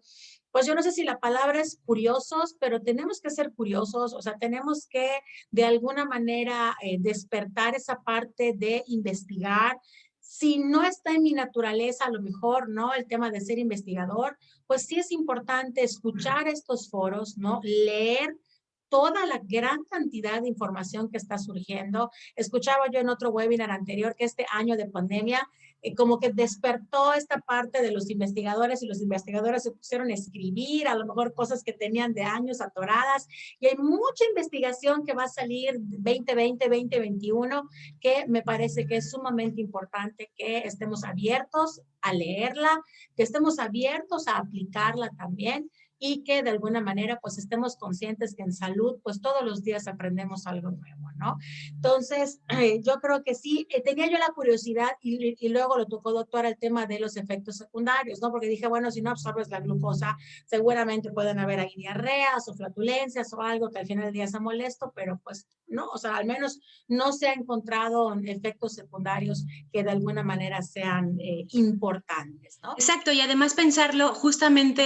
pues yo no sé si la palabra es curiosos, pero tenemos que ser curiosos, o sea, tenemos que de alguna manera despertar esa parte de investigar. Si no está en mi naturaleza, a lo mejor, ¿no? El tema de ser investigador, pues sí es importante escuchar estos foros, ¿no? Leer toda la gran cantidad de información que está surgiendo. Escuchaba yo en otro webinar anterior que este año de pandemia como que despertó esta parte de los investigadores y los investigadores se pusieron a escribir a lo mejor cosas que tenían de años atoradas y hay mucha investigación que va a salir 2020, 2021 que me parece que es sumamente importante que estemos abiertos a leerla, que estemos abiertos a aplicarla también y que de alguna manera pues estemos conscientes que en salud pues todos los días aprendemos algo nuevo, ¿no? Entonces yo creo que sí, tenía yo la curiosidad y luego lo tocó doctora el tema de los efectos secundarios, ¿no? Porque dije, bueno, si no absorbes la glucosa seguramente pueden haber ahí diarreas o flatulencias o algo que al final del día sea molesto, pero pues no, o sea, al menos no se ha encontrado efectos secundarios que de alguna manera sean importantes, ¿no? Exacto, y además pensarlo, justamente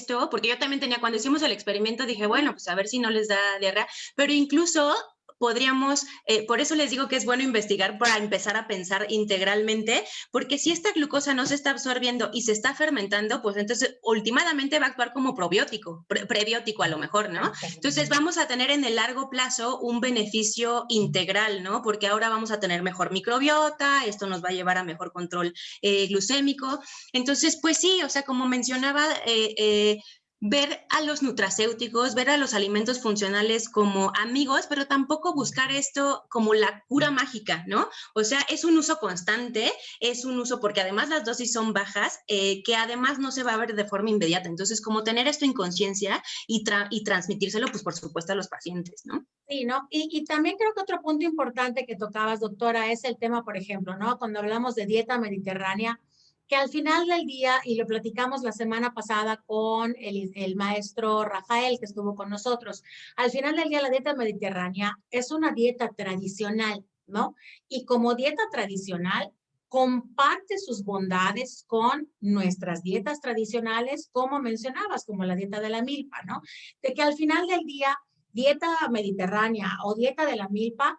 esto, porque yo también tenía, cuando hicimos el experimento, dije, bueno, pues a ver si no les da diarrea, pero incluso podríamos, por eso les digo que es bueno investigar para empezar a pensar integralmente, porque si esta glucosa no se está absorbiendo y se está fermentando, pues entonces últimamente va a actuar como probiótico, prebiótico a lo mejor, ¿no? Entonces vamos a tener en el largo plazo un beneficio integral, ¿no? Porque ahora vamos a tener mejor microbiota, esto nos va a llevar a mejor control glucémico. Entonces, pues sí, o sea, como mencionaba, ver a los nutracéuticos, ver a los alimentos funcionales como amigos, pero tampoco buscar esto como la cura mágica, ¿no? O sea, es un uso constante, es un uso porque además las dosis son bajas, que además no se va a ver de forma inmediata. Entonces, como tener esto en conciencia y transmitírselo, pues por supuesto a los pacientes, ¿no? Sí, ¿no? Y también creo que otro punto importante que tocabas, doctora, es el tema, por ejemplo, ¿no? Cuando hablamos de dieta mediterránea, que al final del día, y lo platicamos la semana pasada con el maestro Rafael que estuvo con nosotros, al final del día la dieta mediterránea es una dieta tradicional, ¿no? Y como dieta tradicional, comparte sus bondades con nuestras dietas tradicionales, como mencionabas, como la dieta de la milpa, ¿no? De que al final del día dieta mediterránea o dieta de la milpa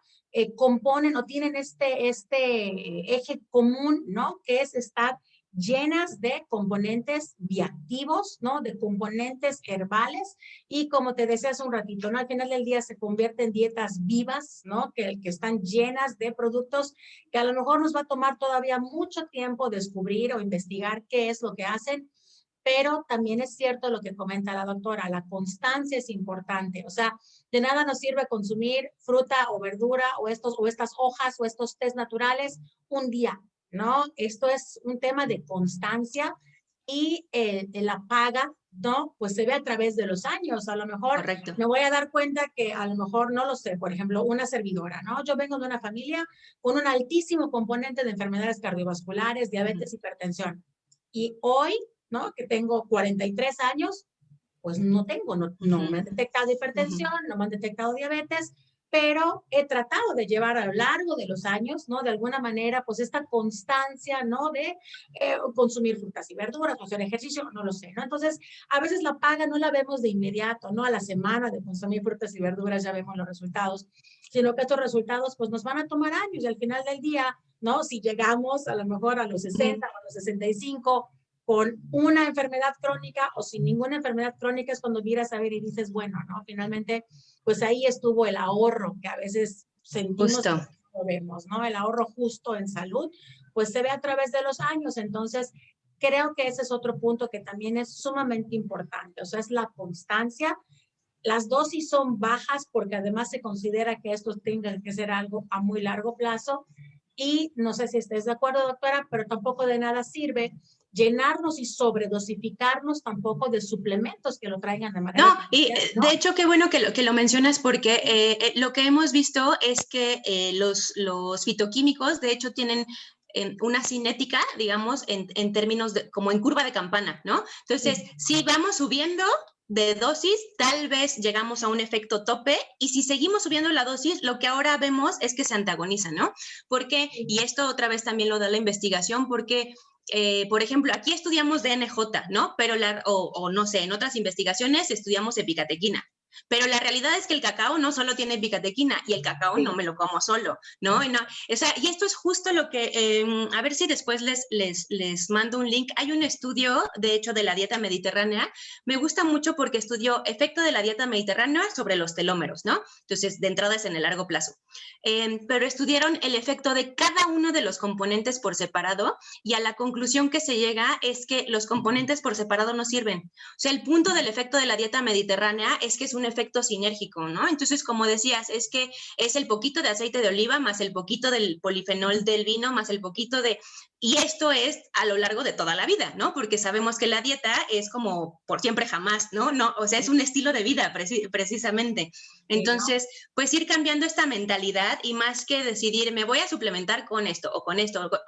componen o tienen este eje común, ¿no? Que es estar llenas de componentes bioactivos, ¿no? De componentes herbales y como te decía hace un ratito, ¿no? Al final del día se convierten en dietas vivas, ¿no? Que están llenas de productos que a lo mejor nos va a tomar todavía mucho tiempo descubrir o investigar qué es lo que hacen, pero también es cierto lo que comenta la doctora, la constancia es importante, o sea, de nada nos sirve consumir fruta o verdura o estas hojas o estos tés naturales un día, ¿no? Esto es un tema de constancia y la paga, ¿no? Pues se ve a través de los años. A lo mejor Correcto. me voy a dar cuenta que a lo mejor no lo sé, por ejemplo, una servidora, ¿no? Yo vengo de una familia con un altísimo componente de enfermedades cardiovasculares, diabetes, hipertensión. Y hoy, ¿no? Que tengo 43 años, pues no me han detectado hipertensión, no me han detectado diabetes, pero he tratado de llevar a lo largo de los años, ¿no? De alguna manera, pues esta constancia, ¿no? De consumir frutas y verduras, hacer ejercicio, no lo sé, ¿no? Entonces, a veces la paga no la vemos de inmediato, ¿no? A la semana de consumir frutas y verduras ya vemos los resultados, sino que estos resultados, pues nos van a tomar años y al final del día, ¿no? Si llegamos a lo mejor a los 60 o a los 65 con una enfermedad crónica o sin ninguna enfermedad crónica es cuando miras a ver y dices, bueno, ¿no? Finalmente, pues ahí estuvo el ahorro que a veces sentimos que no vemos, ¿no? El ahorro justo en salud, pues se ve a través de los años. Entonces, creo que ese es otro punto que también es sumamente importante, o sea, es la constancia. Las dosis son bajas porque además se considera que esto tenga que ser algo a muy largo plazo y no sé si estés de acuerdo, doctora, pero tampoco de nada sirve llenarnos y sobredosificarnos tampoco de suplementos que lo traigan de manera... No, y ¿no? De hecho, qué bueno que lo mencionas porque lo que hemos visto es que los fitoquímicos, de hecho, tienen una cinética, digamos, en términos de, como en curva de campana, ¿no? Entonces, si vamos subiendo de dosis, tal vez llegamos a un efecto tope y si seguimos subiendo la dosis, lo que ahora vemos es que se antagoniza, ¿no? Porque, y esto otra vez también lo da la investigación, porque por ejemplo, aquí estudiamos DNJ, ¿no? Pero o no sé, en otras investigaciones estudiamos epicatequina. Pero la realidad es que el cacao no solo tiene epicatequina y el cacao no me lo como solo, ¿no? O sea, y esto es justo lo que, a ver si después les mando un link. Hay un estudio, de hecho, de la dieta mediterránea. Me gusta mucho porque estudió efecto de la dieta mediterránea sobre los telómeros, ¿no? Entonces, de entrada es en el largo plazo. Pero estudiaron el efecto de cada uno de los componentes por separado y a la conclusión que se llega es que los componentes por separado no sirven. O sea, el punto del efecto de la dieta mediterránea es que es un efecto sinérgico, ¿no? Entonces, como decías, es que es el poquito de aceite de oliva más el poquito del polifenol del vino más el poquito de... Y esto es a lo largo de toda la vida, ¿no? Porque sabemos que la dieta es como por siempre jamás, ¿no? No, o sea, es un estilo de vida precisamente. Entonces, pues ir cambiando esta mentalidad y más que decidir, me voy a suplementar con esto,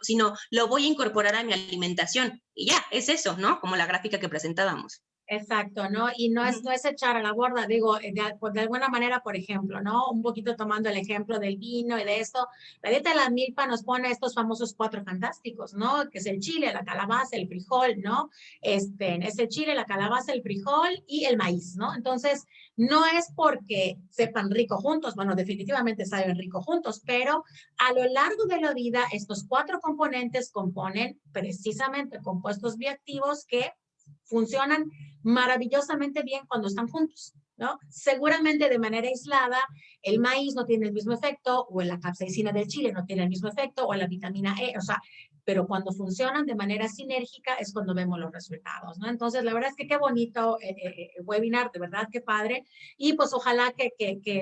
sino lo voy a incorporar a mi alimentación. Y ya, es eso, ¿no? Como la gráfica que presentábamos. Exacto, ¿no? Y no es, Ujú. no es echar a la borda, digo, pues de alguna manera, por ejemplo, ¿no? Un poquito tomando el ejemplo del vino y de esto, la dieta de la milpa nos pone estos famosos cuatro fantásticos, ¿no? Que es el chile, la calabaza, el frijol, ¿no? Es el chile, la calabaza, el frijol y el maíz, ¿no? Entonces, no es porque sepan rico juntos, bueno, definitivamente saben rico juntos, pero a lo largo de la vida, estos cuatro componentes componen precisamente compuestos bioactivos que funcionan maravillosamente bien cuando están juntos, ¿no? Seguramente de manera aislada, el maíz no tiene el mismo efecto, o la capsaicina del chile no tiene el mismo efecto, o la vitamina E, o sea, pero cuando funcionan de manera sinérgica es cuando vemos los resultados, ¿no? Entonces, la verdad es que qué bonito webinar, de verdad, qué padre, y pues ojalá que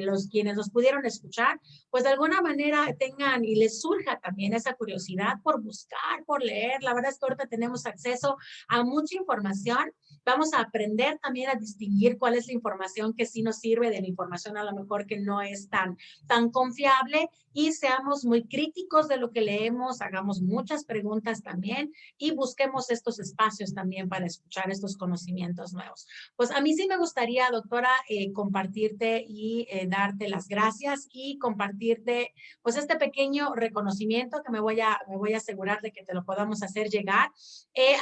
los quienes nos pudieron escuchar, pues de alguna manera tengan y les surja también esa curiosidad por buscar, por leer, la verdad es que ahorita tenemos acceso a mucha información. Vamos a aprender también a distinguir cuál es la información que sí nos sirve de la información a lo mejor que no es tan confiable, y seamos muy críticos de lo que leemos, hagamos muchas preguntas también y busquemos estos espacios también para escuchar estos conocimientos nuevos. Pues a mí sí me gustaría, doctora, compartirte y darte las gracias y compartirte pues este pequeño reconocimiento que me voy a asegurar de que te lo podamos hacer llegar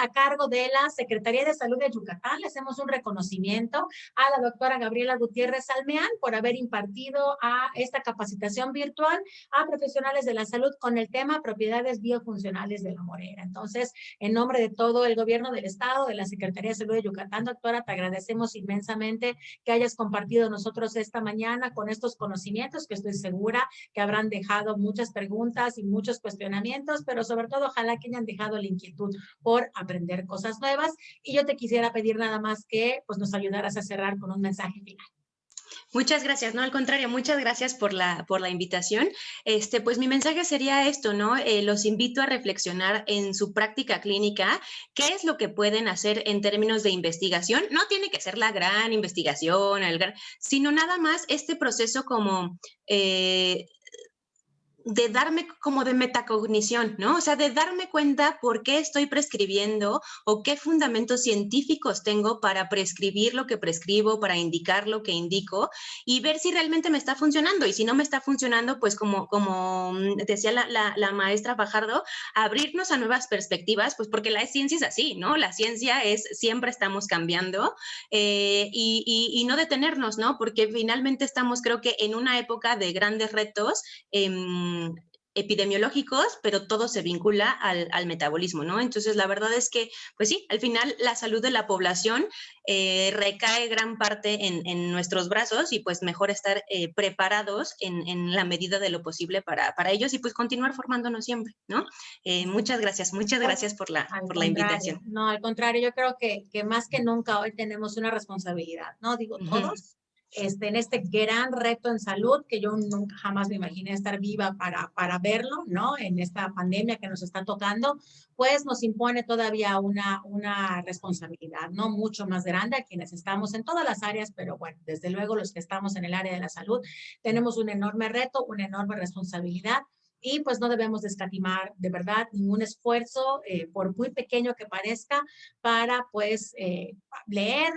a cargo de la Secretaría de Salud de Yucatán. Le hacemos un reconocimiento a la doctora Gabriela Gutiérrez Almeán por haber impartido a esta capacitación virtual a profesionales de la salud con el tema propiedades biofuncionales de la morera. Entonces, en nombre de todo el gobierno del estado, de la Secretaría de Salud de Yucatán, doctora, te agradecemos inmensamente que hayas compartido nosotros esta mañana con estos conocimientos que estoy segura que habrán dejado muchas preguntas y muchos cuestionamientos, pero sobre todo ojalá que hayan dejado la inquietud por aprender cosas nuevas. Y yo te quisiera pedir nada más que pues nos ayudaras a cerrar con un mensaje final. Muchas gracias, no, al contrario, muchas gracias por la invitación. Pues mi mensaje sería esto, ¿no? Los invito a reflexionar en su práctica clínica, qué es lo que pueden hacer en términos de investigación. No tiene que ser la gran investigación, sino nada más este proceso como de darme como de metacognición, ¿no? O sea, de darme cuenta por qué estoy prescribiendo o qué fundamentos científicos tengo para prescribir lo que prescribo, para indicar lo que indico y ver si realmente me está funcionando. Y si no me está funcionando, pues como decía la maestra Fajardo, abrirnos a nuevas perspectivas, pues porque la ciencia es así, ¿no? La ciencia es, siempre estamos cambiando y no detenernos, ¿no? Porque finalmente estamos, creo que en una época de grandes retos, epidemiológicos, pero todo se vincula al metabolismo, ¿no? Entonces, la verdad es que, pues sí, al final la salud de la población recae gran parte en nuestros brazos y pues mejor estar preparados en la medida de lo posible para ellos y pues continuar formándonos siempre, ¿no? Muchas Pues, gracias al por la contrario, invitación. no, al contrario, yo creo que más que nunca hoy tenemos una responsabilidad, ¿no? Digo, Uh -huh. todos, en este gran reto en salud, que yo nunca jamás me imaginé estar viva para verlo, ¿no? En esta pandemia que nos está tocando, pues nos impone todavía una responsabilidad, ¿no? Mucho más grande a quienes estamos en todas las áreas, pero bueno, desde luego los que estamos en el área de la salud, tenemos un enorme reto, una enorme responsabilidad y pues no debemos de escatimar de verdad ningún esfuerzo, por muy pequeño que parezca, para pues leer,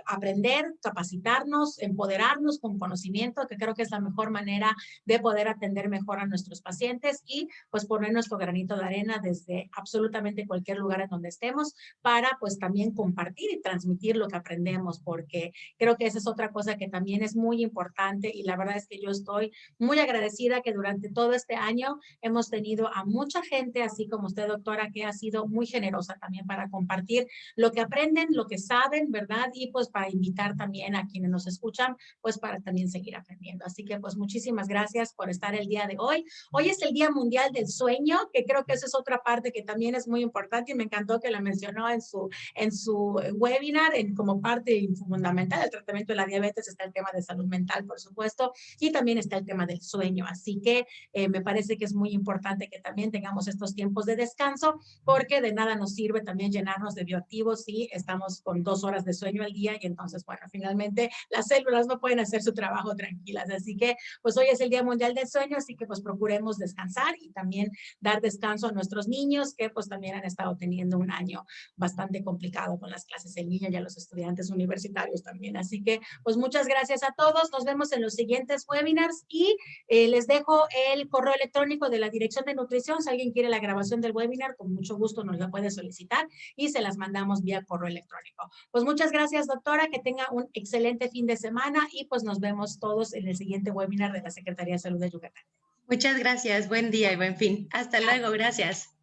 aprender, capacitarnos, empoderarnos con conocimiento, que creo que es la mejor manera de poder atender mejor a nuestros pacientes y pues poner nuestro granito de arena desde absolutamente cualquier lugar en donde estemos para pues también compartir y transmitir lo que aprendemos, porque creo que esa es otra cosa que también es muy importante y la verdad es que yo estoy muy agradecida que durante todo este año hemos tenido a mucha gente, así como usted, doctora, que ha sido muy generosa también para compartir lo que aprenden, lo que saben, ¿verdad? Y pues para invitar también a quienes nos escuchan, pues para también seguir aprendiendo. Así que pues muchísimas gracias por estar el día de hoy. Hoy es el Día Mundial del Sueño, que creo que esa es otra parte que también es muy importante y me encantó que la mencionó en su webinar, como parte fundamental del tratamiento de la diabetes está el tema de salud mental, por supuesto, y también está el tema del sueño. Así que me parece que es muy importante que también tengamos estos tiempos de descanso, porque de nada nos sirve también llenarnos de bioactivos si estamos con 2 horas de sueño al día día y entonces, bueno, finalmente las células no pueden hacer su trabajo tranquilas. Así que, pues hoy es el Día Mundial del Sueño, así que pues procuremos descansar y también dar descanso a nuestros niños que pues también han estado teniendo un año bastante complicado con las clases en línea y a los estudiantes universitarios también. Así que, pues muchas gracias a todos. Nos vemos en los siguientes webinars y les dejo el correo electrónico de la Dirección de Nutrición. Si alguien quiere la grabación del webinar, con mucho gusto nos la puede solicitar y se las mandamos vía correo electrónico. Pues muchas gracias, doctora, que tenga un excelente fin de semana y pues nos vemos todos en el siguiente webinar de la Secretaría de Salud de Yucatán. Muchas gracias, buen día y buen fin. Hasta luego, gracias.